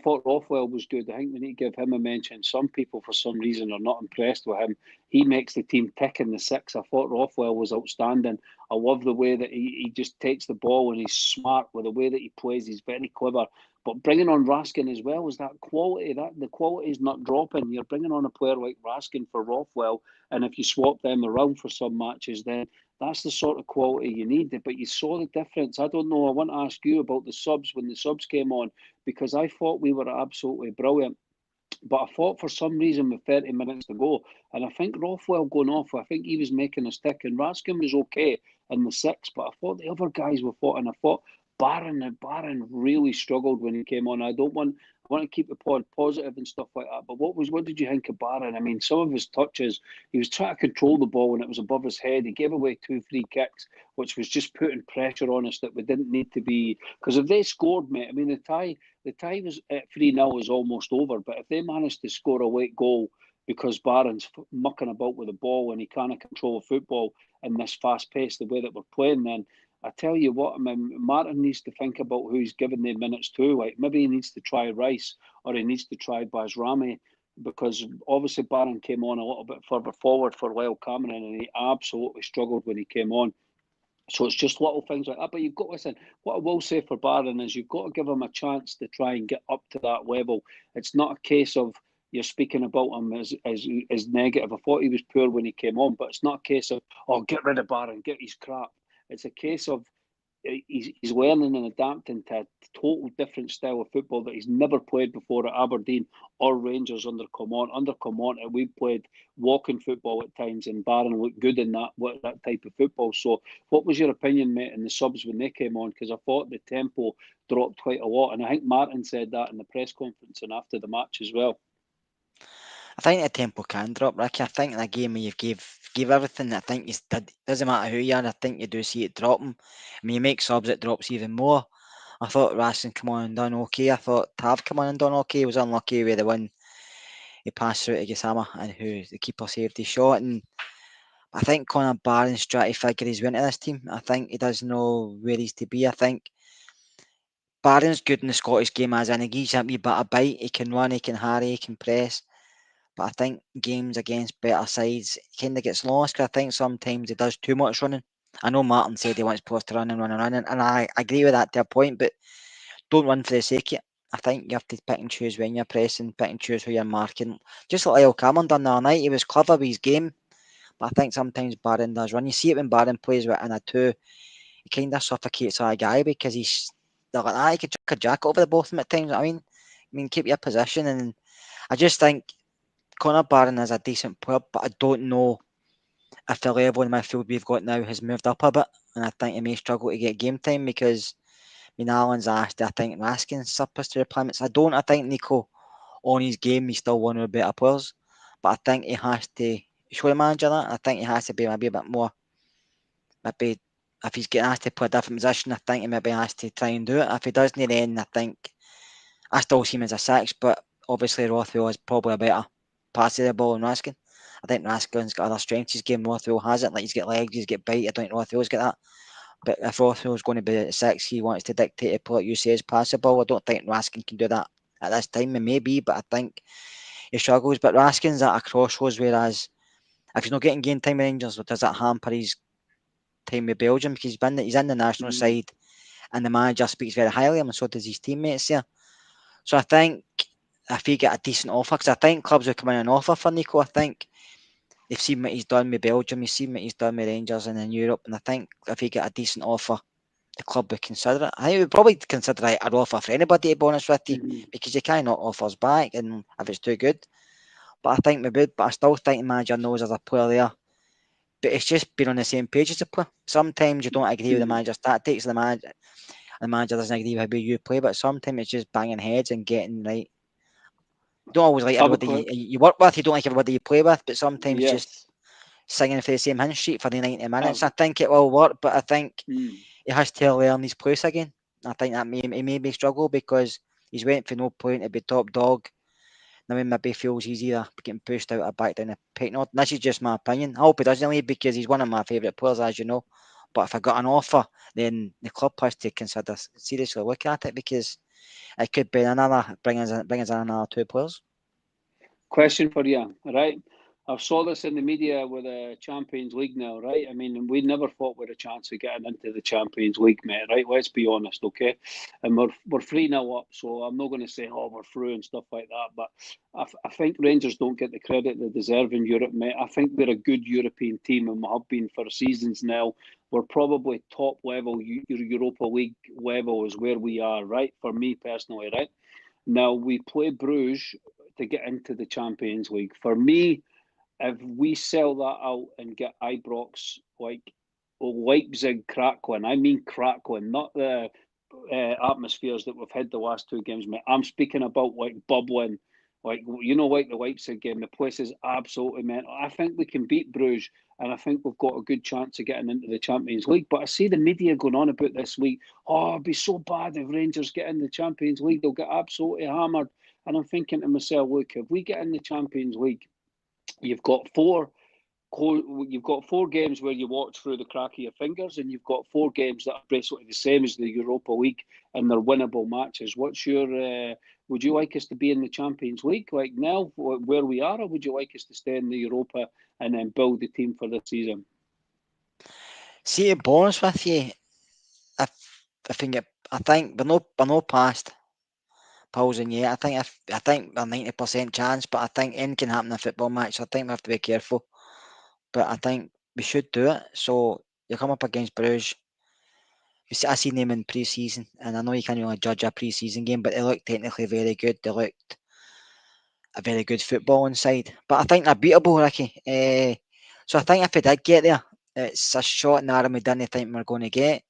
thought Rothwell was good. I think we need to give him a mention. Some people, for some reason, are not impressed with him. He makes the team tick in the six. I thought Rothwell was outstanding. I love the way that he just takes the ball and he's smart with the way that he plays. He's very clever. But bringing on Raskin as well is that quality. That the quality is not dropping. You're bringing on a player like Raskin for Rothwell, and if you swap them around for some matches, then that's the sort of quality you need. But you saw the difference. I don't know. I want to ask you about the subs when the subs came on because I thought we were absolutely brilliant. But I thought for some reason with 30 minutes to go, and I think Rothwell going off, I think he was making a stick, and Raskin was okay in the six, but I thought the other guys were fought, and I thought Barron really struggled when he came on. I want to keep the pod positive and stuff like that. But what did you think of Barron? I mean, some of his touches, he was trying to control the ball when it was above his head. He gave away 2 free kicks, which was just putting pressure on us that we didn't need to be. Because if they scored, mate, I mean, the tie was at 3-0 is almost over. But if they managed to score a late goal because Barron's mucking about with the ball and he can't control football in this fast pace, the way that we're playing, then I tell you what, I mean, Martin needs to think about who he's giving the minutes to. Like maybe he needs to try Rice or he needs to try Bajrami, because obviously Barron came on a little bit further forward for Lyle Cameron and he absolutely struggled when he came on. So it's just little things like that. But you've got to listen. What I will say for Barron is you've got to give him a chance to try and get up to that level. It's not a case of you're speaking about him as negative. I thought he was poor when he came on, but it's not a case of, oh, get rid of Barron, get his crap. It's a case of he's learning and adapting to a total different style of football that he's never played before at Aberdeen or Rangers under Comont. Under Comont, we played walking football at times, and Barron looked good in that type of football. So, what was your opinion, mate, in the subs when they came on? Because I thought the tempo dropped quite a lot, and I think Martin said that in the press conference and after the match as well. I think the tempo can drop, Ricky. I think in a game where you've gave everything, I think you did. Doesn't matter who you are. I think you do see it dropping. I mean, you make subs, it drops even more. I thought Racing come on and done okay. I thought Tav come on and done okay. He was unlucky with the one he passed through to Gisama and who the keeper saved his shot. And I think Conor Barron's trying to figure his way into this team. I think he does know where he's to be. I think Barron's good in the Scottish game as in he gives a wee bit of bite. He can run, he can harry, he can press. But I think games against better sides, he kind of gets lost because I think sometimes he does too much running. I know Martin said he wants players to run and run and run, and I agree with that to a point, but don't run for the sake of it. I think you have to pick and choose when you're pressing, pick and choose who you're marking. Just like Lyle Cameron done the other night, he was clever with his game, but I think sometimes Barron does run. You see it when Barron plays with in a two, he kind of suffocates a guy because they're like that. He could chuck a jacket over the both of them at times. I mean, keep your position, and I just think Conor Barron is a decent player, but I don't know if the level in midfield we've got now has moved up a bit, and I think he may struggle to get game time because I mean, Alan's asked, I think Raskin's surplus to requirements. I don't. I think Nico, on his game, he's still one of the better players, but I think he has to show the manager that. I think he has to be maybe a bit more, maybe if he's getting asked to play a different position, I think he maybe has to try and do it. If he doesn't, then I think I still see him as a six, but obviously Rothwell is probably a better passer of the ball than Raskin. I think Raskin's got other strengths. His game Rothwell has it. Like he's got legs, he's got bite. I don't think Rothwell's got that. But if Rothwell's going to be at six, he wants to dictate it, like you say, is passable. I don't think Raskin can do that at this time. It may be, but I think he struggles. But Raskin's at a crossroads, whereas if he's not getting game time with Rangers, does that hamper his time with Belgium? Because he's in the national side and the manager speaks very highly of him, and so does his teammates there. So I think if he get a decent offer, because I think clubs will come in and offer for Nico, I think they've seen what he's done with Belgium, he's seen what he's done with Rangers and in Europe, and I think if he get a decent offer, the club would consider it. I think we would probably consider it an offer for anybody, to be honest with you, because you can't knock offers back, and if it's too good. But I think we would. But I still think the manager knows there's a player there. But it's just being on the same page as the player. Sometimes you don't agree with the manager's tactics, the manager doesn't agree with how you play, but sometimes it's just banging heads and getting right. You don't always like everybody you work with, you don't like everybody you play with, but sometimes just Yes. singing for the same hymn sheet for the 90 minutes. I think it will work, but I think he has to learn his place again. I think that he may struggle because he's went for no point to be top dog. Now he maybe feels he's either getting pushed out or back down the pecking order. This is just my opinion. I hope he doesn't leave because he's one of my favourite players, as you know. But if I got an offer, then the club has to consider seriously look at it because it could be bring us in another two players. Question for you, right? I saw this in the media with the Champions League now, right? I mean, we never thought we'd a chance of getting into the Champions League, mate, right? Let's be honest, okay? And we're 3-0 up, so I'm not going to say, oh, we're through and stuff like that, but I think Rangers don't get the credit they deserve in Europe, mate. I think we're a good European team and we have been for seasons now. We're probably top level, Europa League level is where we are, right? For me personally, right? Now, we play Bruges to get into the Champions League. For me, if we sell that out and get Ibrox like Leipzig crackling, I mean crackling, not the atmospheres that we've had the last two games, mate. I'm speaking about like bubbling, like like the Leipzig game. The place is absolutely mental. I think we can beat Bruges, and I think we've got a good chance of getting into the Champions League. But I see the media going on about this week. Oh, it'd be so bad if Rangers get in the Champions League. They'll get absolutely hammered. And I'm thinking to myself, look, if we get in the Champions League, you've got four games where you watch through the crack of your fingers, and you've got four games that are basically the same as the Europa League, and they're winnable matches. What's your? Would you like us to be in the Champions League like now, where we are, or would you like us to stay in the Europa and then build the team for this season? See, to be honest with you, I think we're not past Plzen yet. I think we're 90% chance, but I think anything can happen in a football match. So I think we have to be careful. But I think we should do it. So you come up against Bruges. I seen them in pre-season, and I know you can't really judge a pre-season game, but they looked technically very good. They looked a very good football inside. But I think they're beatable, Ricky. So I think if we did get there, it's a shot in the arm we didn't think we were going to get.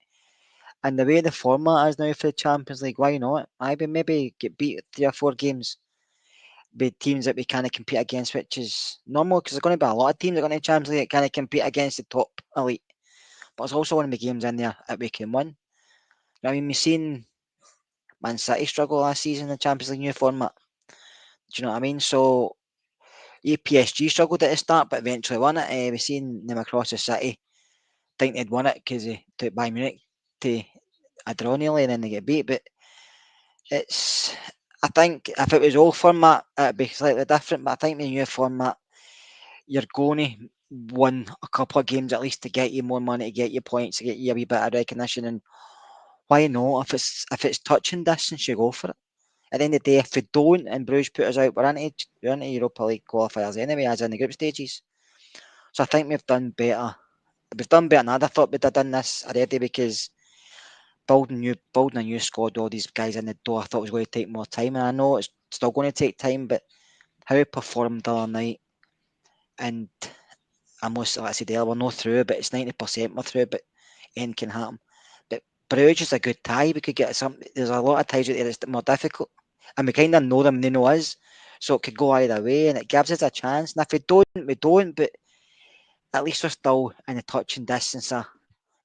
And the way the format is now for the Champions League, why not? I would maybe get beat 3 or 4 games with teams that we kind of compete against, which is normal because there's going to be a lot of teams that are going to Champions League that kind of compete against the top elite. But it's also one of the games in there that we can win. I mean, we've seen Man City struggle last season in the Champions League new format. Do you know what I mean? So, PSG struggled at the start, but eventually won it. We've seen them across the city think they'd won it because they took Bayern Munich to a draw nearly and then they get beat. But I think if it was old format, it'd be slightly different. But I think the new format, you're going to win a couple of games at least to get you more money, to get you points, to get you a wee bit of recognition. And why not? If it's touching distance, you go for it. At the end of the day, if we don't and Bruges put us out, we're into Europa League qualifiers anyway, as in the group stages. So I think we've done better. We've done better than I'd have thought we'd have done this already because building a new squad, all these guys in the door, I thought it was going to take more time, and I know it's still going to take time. But how we performed the other night, and like I said earlier, we're not through, but it's 90% we're through. But anything can happen. But Bruges is a good tie. We could get some. There's a lot of ties out there that's more difficult, and we kind of know them. They know us, so it could go either way, and it gives us a chance. And if we don't, we don't. But at least we're still in the touching distance of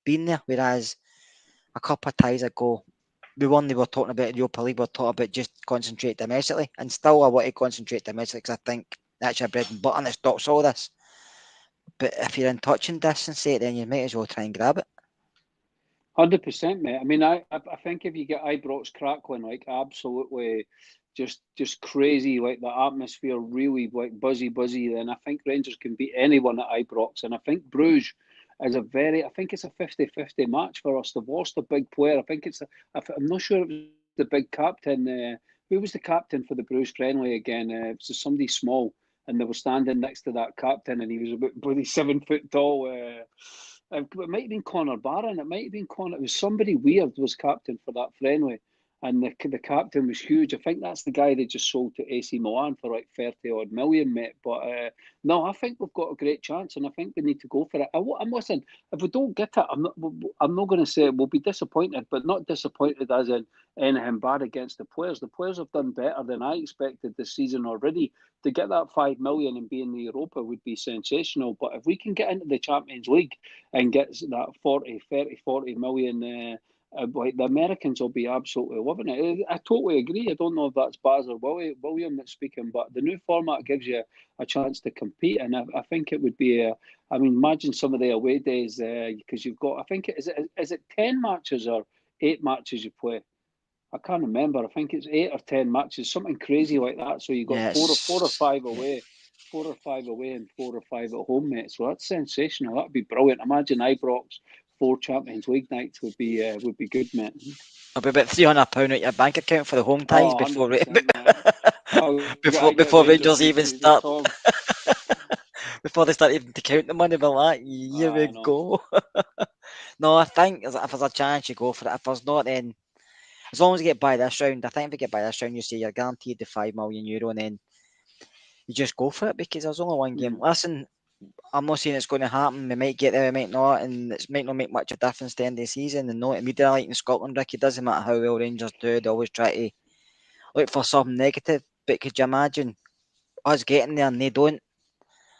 being there. Whereas a couple of ties ago, we were talking about Europa League, we were talking about just concentrate domestically, and still I want to concentrate domestically because I think that's your bread and butter and it stops all this. But if you're in touching distance, then you might as well try and grab it. 100%, mate. I mean, I think if you get Ibrox crackling, like absolutely, just crazy, like the atmosphere really like buzzy, then I think Rangers can beat anyone at Ibrox, and I think Bruges is I think it's a 50-50 match for us. They've lost a big player. I think I'm not sure it was the big captain. Who was the captain for the Bruges friendly again? It was somebody small, and they were standing next to that captain, and he was about bloody 7 foot tall. It might have been Connor Barron. It might have been Connor. It was somebody weird was captain for that friendly, and the captain was huge. I think that's the guy they just sold to AC Milan for like 30 odd million, mate. But no, I think we've got a great chance, and I think we need to go for it. I'm listening. If we don't get it, I'm not going to say we'll be disappointed, but not disappointed as in anything bad against the players. The players have done better than I expected this season already. To get that 5 million and be in the Europa would be sensational. But if we can get into the Champions League and get that 40 million, like the Americans will be absolutely loving it. I totally agree. I don't know if that's Baz or William that's speaking, but the new format gives you a chance to compete. And I think it would be, I mean, imagine some of the away days because you've got, I think, is it 10 matches or 8 matches you play? I can't remember. I think it's 8 or 10 matches, something crazy like that. So you've got Yes. 4 or 5 away, 4 or 5 away, and 4 or 5 at home, mate. So that's sensational. That'd be brilliant. Imagine Ibrox 4 Champions League nights would be good, mate. I'll be about £300 at your bank account for the home ties Oh, 100%, mate. I get before Rangers Rangers even fans to start. Tom. Before they start even to count the money, but like, here we I know. go. No, I think if there's a chance, you go for it. If there's not, then as long as you get by this round, I think if you get by this round, you say you're guaranteed the €5 million, and then you just go for it because there's only one game. Mm. Listen, I'm not saying it's going to happen. We might get there, we might not, and it might not make much of a difference at the end of the season. And no, media like in Scotland, Rick, it doesn't matter how well Rangers do, they always try to look for something negative. But could you imagine us getting there and they don't?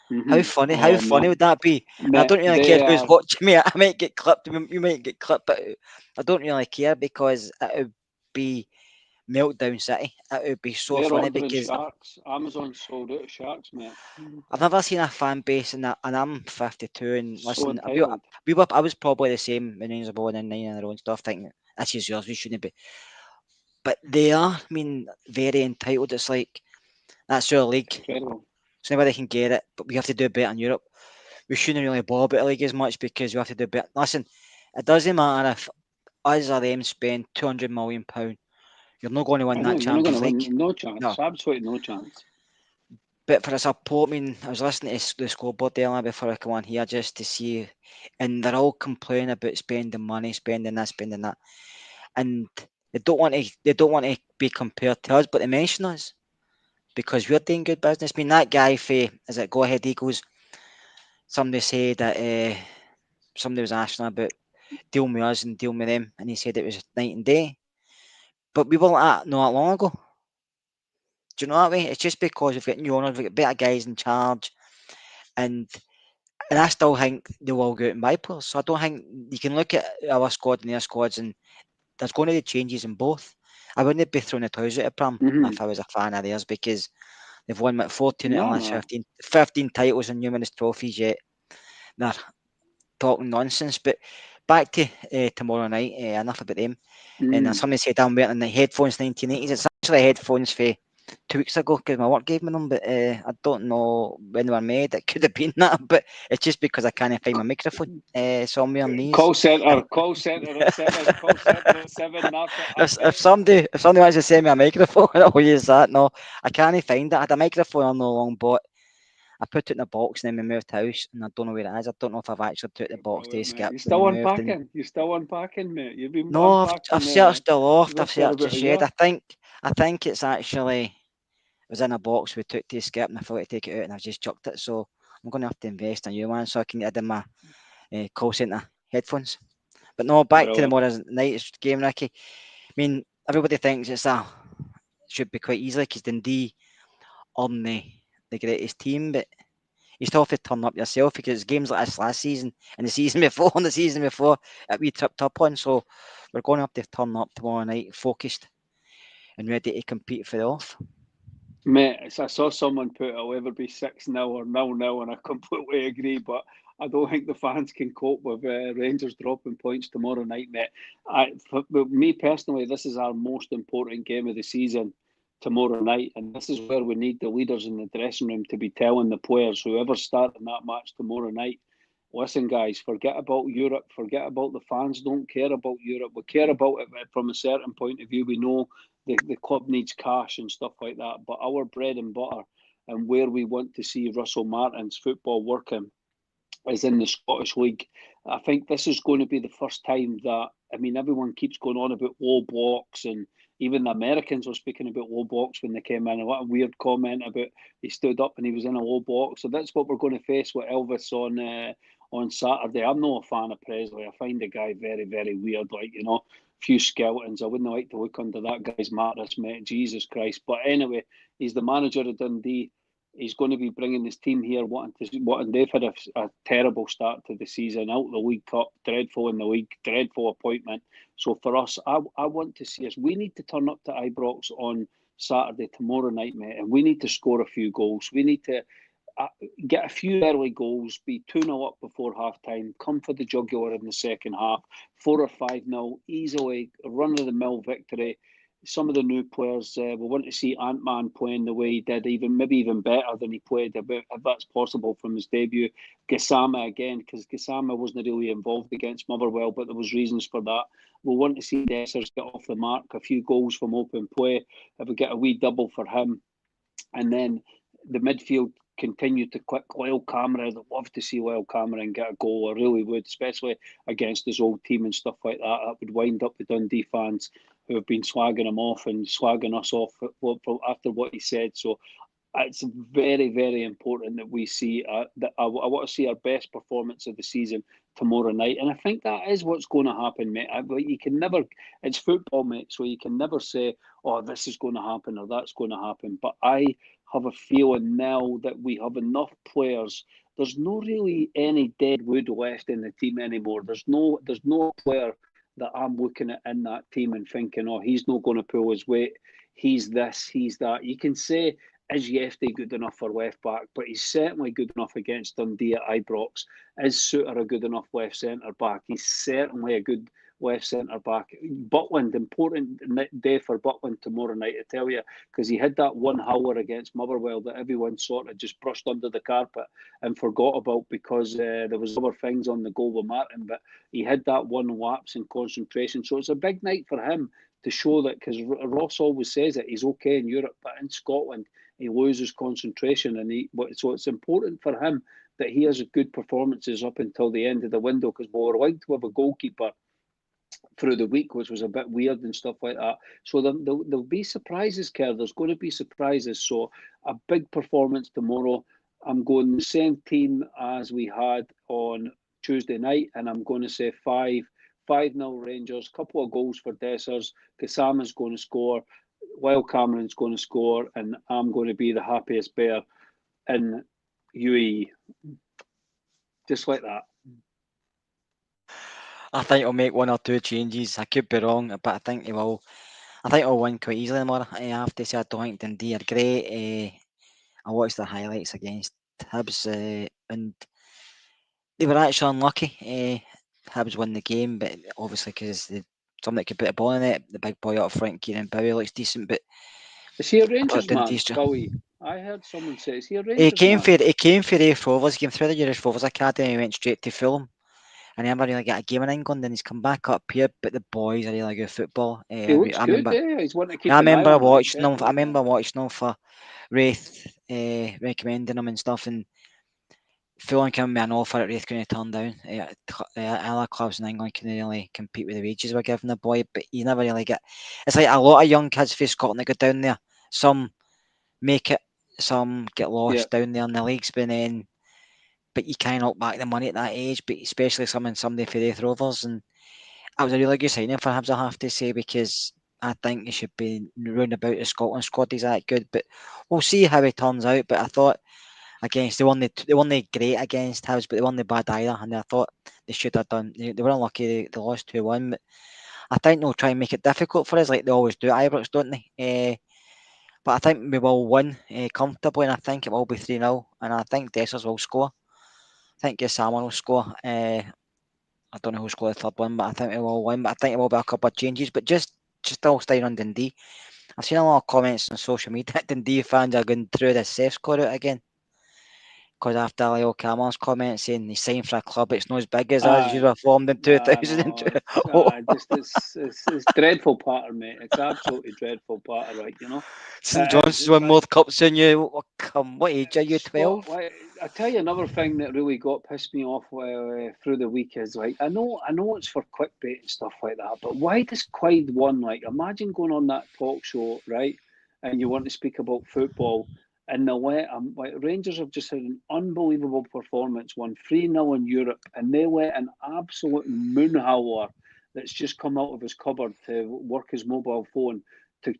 How Mm-hmm. funny! How Oh, funny would that be? And I don't really they care who's are watching me. I might get clipped. You might get clipped, but I don't really care because it would be meltdown city. It would be so they're funny ordering because sharks. Amazon sold out of sharks, mate. I've never seen a fan base in that, and I'm 52. And So listen, entitled. I was probably the same when Rangers were born in '99 and their own stuff, thinking this is yours, we shouldn't be. But they are, I mean, very entitled. It's like that's our league, Incredible. so nobody can get it. But we have to do better in Europe. We shouldn't really bother about the league as much because we have to do better. Listen, it doesn't matter if us or them spend £200 million. You're not going to win I know that you're not going to Champions League. win. No No. chance. Absolutely no chance. But for a support, I mean, I was listening to the scoreboard earlier before I come on here just to see, and they're all complaining about spending money, spending this, spending that, and they don't want to be compared to us, but they mention us because we're doing good business. I mean, that guy for is it Go Ahead Eagles? Somebody said that somebody was asking about deal with us and deal with them, and he said it was night and day. But we were like that not long ago. Do you know that way? It's just because we've got new owners, we've got better guys in charge, and And I still think they will go out and buy players. So I don't think you can look at our squad and their squads, and there's going to be changes in both. I wouldn't be throwing the toys out of pram Mm-hmm. if I was a fan of theirs because they've won 14 out of the No, last no. 15 titles and numerous trophies yet. They're talking nonsense. But back to tomorrow night, enough about them. And Mm. somebody said I'm wearing the headphones 1980s. It's actually headphones for 2 weeks ago because my work gave me them, but I don't know when they were made. It could have been that, but it's just because I can't find my microphone. So I'm wearing these. Call center at 7. Call center at 7. Mark it up, If mate. somebody wants to send me a microphone, I'll use that. No, I can't find it. I had a microphone I no long bought. I put it in a box and then we moved house, and I don't know where it is. I don't know if I've actually took the box to Brilliant, mate. escape You when we still moved. And unpacking? You still unpacking, mate? You've been no, I've unpacking searched the loft. I've this for searched the about a shed. year. I think it's actually it was in a box we took to escape, and I forgot to take it out, and I've just chucked it. So I'm going to have to invest in a new one so I can get it in my call centre headphones. But no, back to the Brilliant. tomorrow night's game, Ricky. I mean, everybody thinks should be quite easy because Dundee aren't the greatest team, but you still have to turn up yourself because games like this last season and the season before and the season before that we tripped up on. So we're going to have to turn up tomorrow night focused and ready to compete for the off. Mate, I saw someone put it'll either be 6-0 or 0-0, and I completely agree. But I don't think the fans can cope with Rangers dropping points tomorrow night, mate. For me personally, this is our most important game of the season tomorrow night, and this is where we need the leaders in the dressing room to be telling the players, whoever's starting that match tomorrow night, listen, guys, forget about Europe, forget about the fans. Don't care about Europe. We care about it from a certain point of view. We know the club needs cash and stuff like that. But our bread and butter and where we want to see Russell Martin's football working is in the Scottish League. I think this is going to be the first time that, I mean, everyone keeps going on about low blocks, and even the Americans were speaking about low blocks when they came in. And what a weird comment about he stood up and he was in a low block. So that's what we're going to face with Elvis on Saturday. I'm not a fan of Presley. I find the guy very, very weird. Like, few skeletons. I wouldn't like to look under that guy's mattress, mate. Jesus Christ. But anyway, he's the manager of Dundee. He's going to be bringing his team here, wanting they've had a terrible start to the season, out of the League Cup, dreadful in the league, dreadful appointment. So for us, I want to see us. We need to turn up to Ibrox on Saturday, tomorrow night, mate, and we need to score a few goals. We need to get a few early goals, be 2-0 up before half time, come for the jugular in the second half, 4 or 5-0, easily, run of the mill victory. Some of the new players, we want to see Ant-Man playing the way he did, maybe even better than he played, if that's possible from his debut. Gassama again, because Gassama wasn't really involved against Motherwell, but there was reasons for that. We want to see Dessers get off the mark, a few goals from open play, if we get a wee double for him. And then the midfield continue to click. Lyle Camera, I'd love to see Lyle Camera get a goal. I really would, especially against his old team and stuff like that. That would wind up the Dundee fans who have been slagging him off and slagging us off after what he said. So it's very, very important that we see that I want to see our best performance of the season tomorrow night, and I think that is what's going to happen, mate. You can never, it's football, mate, so you can never say, "Oh, this is going to happen" or "That's going to happen." But I have a feeling now that we have enough players. There's no really any dead wood left in the team anymore. There's no player that I'm looking at in that team and thinking, "Oh, he's not going to pull his weight. He's this, he's that." You can say, is Yefty good enough for left back? But he's certainly good enough against Dundee at Ibrox. Is Suter a good enough left centre back? He's certainly a good left centre back. Butland, important day for Butland tomorrow night, I tell you, because he had that one howler against Motherwell that everyone sort of just brushed under the carpet and forgot about because there was other things on the goal with Martin. But he had that one lapse in concentration, so it's a big night for him to show that, because Ross always says that he's okay in Europe, but in Scotland he loses concentration, and so it's important for him that he has good performances up until the end of the window, because we were like to have a goalkeeper through the week, which was a bit weird and stuff like that. So there'll be surprises, Kerr. There's going to be surprises. So a big performance tomorrow. I'm going the same team as we had on Tuesday night, and I'm going to say 5-0 Rangers. Couple of goals for Dessers. Kasama's going to score. While Cameron's going to score, and I'm going to be the happiest bear in UAE. Just like that. I think he'll make one or two changes. I could be wrong, but I think he will. I think he'll win quite easily tomorrow. I have to say, I don't think Dundee are great. I watched the highlights against Hibs, and they were actually unlucky. Hibs won the game, but obviously because somebody could put a ball in it. The big boy up front, Kieran Bowie, looks decent, but Is he a I thought Rangers man, Dundee's Bowie? I heard someone say, is he a Rangers man? He came for Raith Rovers. He came through the Raith Rovers Academy. He went straight to Fulham, and he never really got a game in England. And he's come back up here. But the boys are really good football. He looks I good, remember, eh? He's one to I keep an eye remember on, like, watching him. I definitely. remember watching him for Raith, recommending him and stuff. And Fulham came with an offer at Raith couldn't turn down. Other clubs in England couldn't really compete with the wages we're giving the boy, but he never really get. It's like a lot of young kids from Scotland that go down there. Some make it, some get Yeah. lost down there in the leagues, but you can't knock back the money at that age. But especially somebody for Raith Rovers, and that was a really good signing for Hibs, I have to say, because I think he should be round about the Scotland squad. He's that good, but we'll see how he turns out. But I thought against they weren't great against Hibs, but they weren't bad either. And I thought they should have done. They were unlucky. They lost 2-1, but I think they'll try and make it difficult for us, like they always do at Ibrox, don't they? But I think we will win comfortably, and I think it will be 3-0. And I think Dessers will score. I think Salmon will score. I don't know who'll score the third one, but I think we will win. But I think it will be a couple of changes. But just still staying on Dundee, I've seen a lot of comments on social media that Dundee fans are going through the Seth score out again. Because after Leo Cameron's comment saying he signed for a club it's not as big as us, you Aye. were formed in I 2002. know. It's dreadful pattern, mate. It's absolutely dreadful pattern, right? You know, St it is. John's It's won more like cups than you. Come, what age are you? Scott. 12? Like, I tell you another thing that really got pissed me off through the week is, like, I know it's for clickbait and stuff like that, but why does Clyde one, like, imagine going on that talk show, right, and you want to speak about football, and like, Rangers have just had an unbelievable performance, won 3-0 in Europe, and they let an absolute moonhowler that's just come out of his cupboard to work his mobile phone to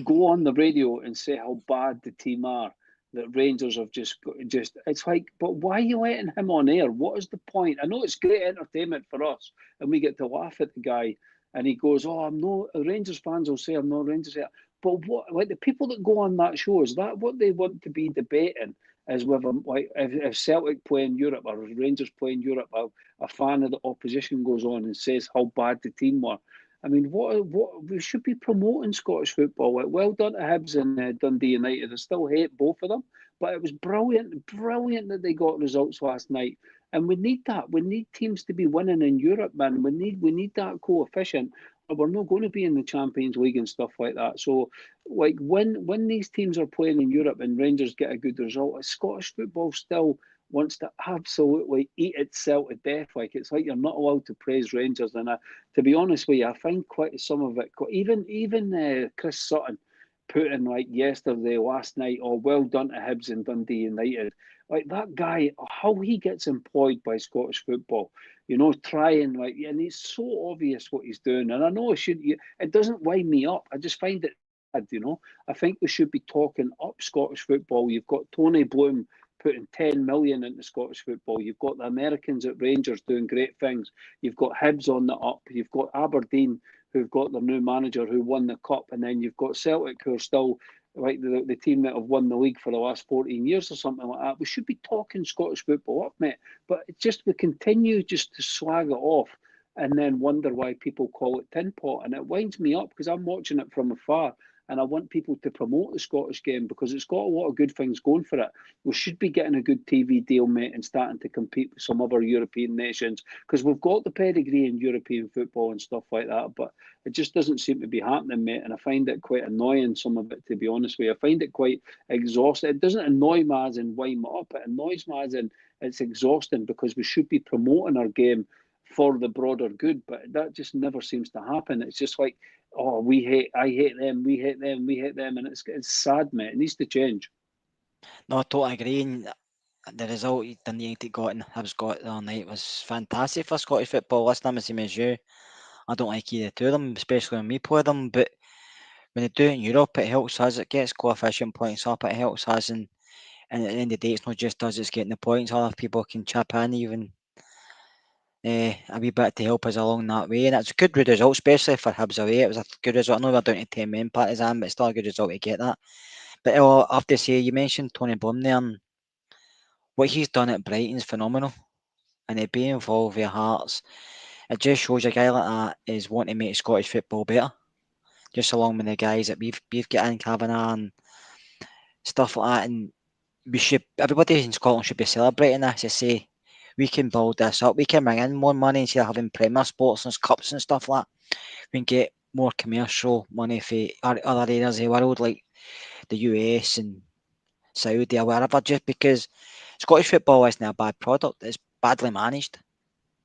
go on the radio and say how bad the team are, that Rangers have just it's like, but why are you letting him on air? What is the point? I know it's great entertainment for us and we get to laugh at the guy, and he goes, "Oh, I'm no Rangers fans will say I'm not Rangers fan." But what, like, the people that go on that show, is that what they want to be debating? Is whether, like, if Celtic play in Europe or Rangers play in Europe, a fan of the opposition goes on and says how bad the team were. I mean, what we should be promoting Scottish football. Like, well done to Hibs and Dundee United. I still hate both of them, but it was brilliant that they got results last night. And we need that. We need teams to be winning in Europe, man. We need that coefficient, or we're not going to be in the Champions League and stuff like that. So, like, when these teams are playing in Europe and Rangers get a good result, Scottish football still wants to absolutely eat itself to death. Like, it's like you're not allowed to praise Rangers. And to be honest with you, I find quite some of it. Even Chris Sutton, putting like yesterday, last night, oh, well done to Hibs and Dundee United. Like that guy, how he gets employed by Scottish football, trying like, and it's so obvious what he's doing. And I know it doesn't wind me up. I just find it sad. I think we should be talking up Scottish football. You've got Tony Bloom putting 10 million into Scottish football. You've got the Americans at Rangers doing great things. You've got Hibs on the up. You've got Aberdeen, who've got their new manager who won the cup, and then you've got Celtic, who are still like the team that have won the league for the last 14 years or something like that. We should be talking Scottish football up, mate. But it's just we continue just to slag it off and then wonder why people call it tin pot. And it winds me up because I'm watching it from afar. And I want people to promote the Scottish game because it's got a lot of good things going for it. We should be getting a good TV deal, mate, and starting to compete with some other European nations because we've got the pedigree in European football and stuff like that. But it just doesn't seem to be happening, mate. And I find it quite annoying, some of it, to be honest with you. I find it quite exhausting. It doesn't annoy me as in wind me up. It annoys me as in it's exhausting because we should be promoting our game for the broader good, but that just never seems to happen. It's just like, oh, I hate them, we hate them, we hate them, and it's sad, mate. It needs to change. No, I totally agree. And the result Dundee United got and Hibs got the other night was fantastic for Scottish football. Listen, I'm the same as you. I don't like either two of them, especially when we play them. But when they do it in Europe, it helps us. It gets coefficient points up. It helps us. And at the end of the day, it's not just us that's getting the points. Other people can chip in even a wee bit to help us along that way. And it's a good result, especially for Hibs away. It was a good result. I know we're down to 10 men Partizan, but it's still a good result to get that. But I have to say, you mentioned Tony Bloom there, and what he's done at Brighton's phenomenal. And to be involved with Hearts, it just shows a guy like that is wanting to make Scottish football better. Just along with the guys that we've got in Kavanagh and stuff like that. And everybody in Scotland should be celebrating this to say we can build this up. We can bring in more money instead of having Premier Sports and cups and stuff like that. We can get more commercial money for other areas of the world like the US and Saudi or wherever, just because Scottish football isn't a bad product. It's badly managed.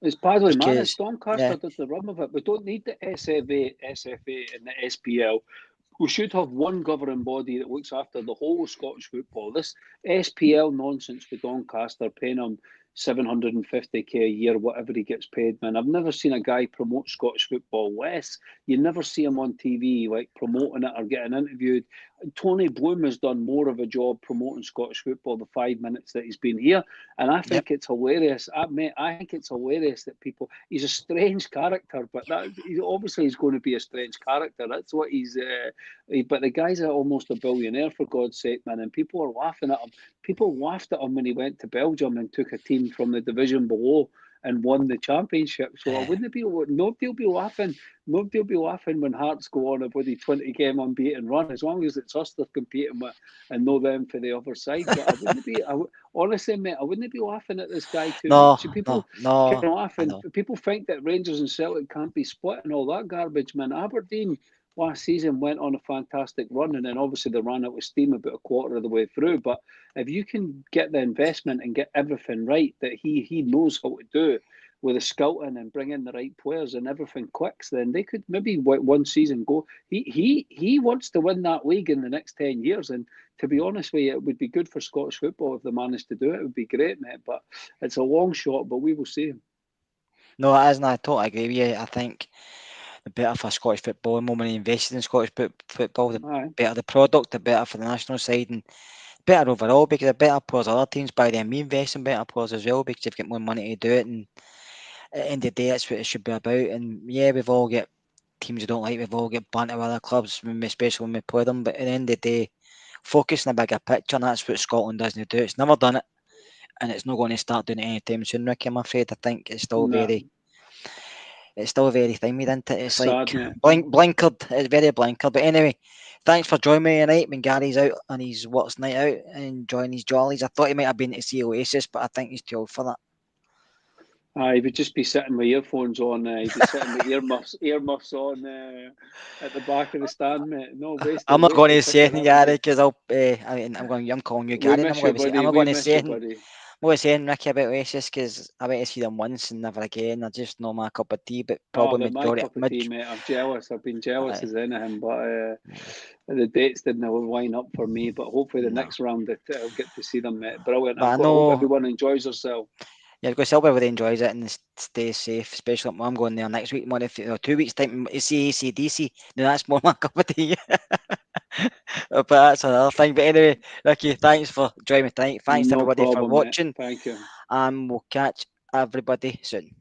It's badly Because managed. Doncaster did the run of it. We don't need the SFA, and the SPL. We should have one governing body that looks after the whole of Scottish football. This SPL nonsense with Doncaster paying him 750k a year, whatever he gets paid, man. I've never seen a guy promote Scottish football less. You never see him on TV like promoting it or getting interviewed. Tony Bloom has done more of a job promoting Scottish football the 5 minutes that he's been here, and I think it's hilarious. I think it's hilarious that people. He's a strange character, but he's going to be a strange character. That's what he's. But the guy's almost a billionaire, for God's sake, man, and people are laughing at him. People laughed at him when he went to Belgium and took a team from the division below and won the championship. So I wouldn't be. Nobody will be laughing. Nobody will be laughing when Hearts go on a bloody 20-game unbeaten run, as long as it's us they're competing with and know them for the other side. But I wouldn't be. Honestly, mate, I wouldn't be laughing at this guy too much. People can laugh, and people think that Rangers and Celtic can't be split and all that garbage, man. Aberdeen last season went on a fantastic run, and then obviously they ran out of steam about a quarter of the way through. But if you can get the investment and get everything right, that he knows how to do with the scouting and bring in the right players and everything clicks, then they could maybe one season go. He wants to win that league in the next 10 years, and to be honest with you, it would be good for Scottish football if they managed to do it. It would be great, mate. But it's a long shot, but we will see. No, it isn't. I totally agree with you. I think the better for Scottish football, the more money invested in Scottish football, the better the product, the better for the national side, and better overall because the better players other teams buy them. We invest in better players as well because they've got more money to do it. And at the end of the day, that's what it should be about. And yeah, we've all got teams we don't like. We've all got banter with other clubs, especially when we play them. But at the end of the day, focus on the bigger picture, and that's what Scotland doesn't do. It's never done it, and it's not going to start doing it anytime soon, Ricky. I'm afraid. I think it's still very thingy, isn't it? It's sad, like blinkered. It's very blinkered. But anyway, thanks for joining me tonight when Gary's out on his what's night out and enjoying his jollies. I thought he might have been to see Oasis, but I think he's too old for that. He would just be sitting with earphones on. He'd be sitting with earmuffs on at the back of the stand, mate. No, wasted. I'm not going to say anything, Gary, because I'm calling you Gary. We miss you, buddy. We miss you, buddy. What was saying, Ricky, about Oasis, because I went to see them once and never again. They're just not my cup of tea, but Oh, probably they're my majority. cup of tea, mate. I'm jealous. I've been jealous Aye, as anything, but aye, the dates didn't line up for me. But hopefully the no. next round that I'll get to see them, mate. Brilliant. But I I hope know, everyone enjoys themselves. yeah, because everybody enjoys it and stays safe, especially I'm going there next week, month, 2 weeks' time to see AC/DC. Now that's more my cup of tea. But that's another thing. But anyway, Ricky, thanks for joining me tonight. Thanks to No everybody for problem, mate. watching, Thank you. and we'll catch everybody soon.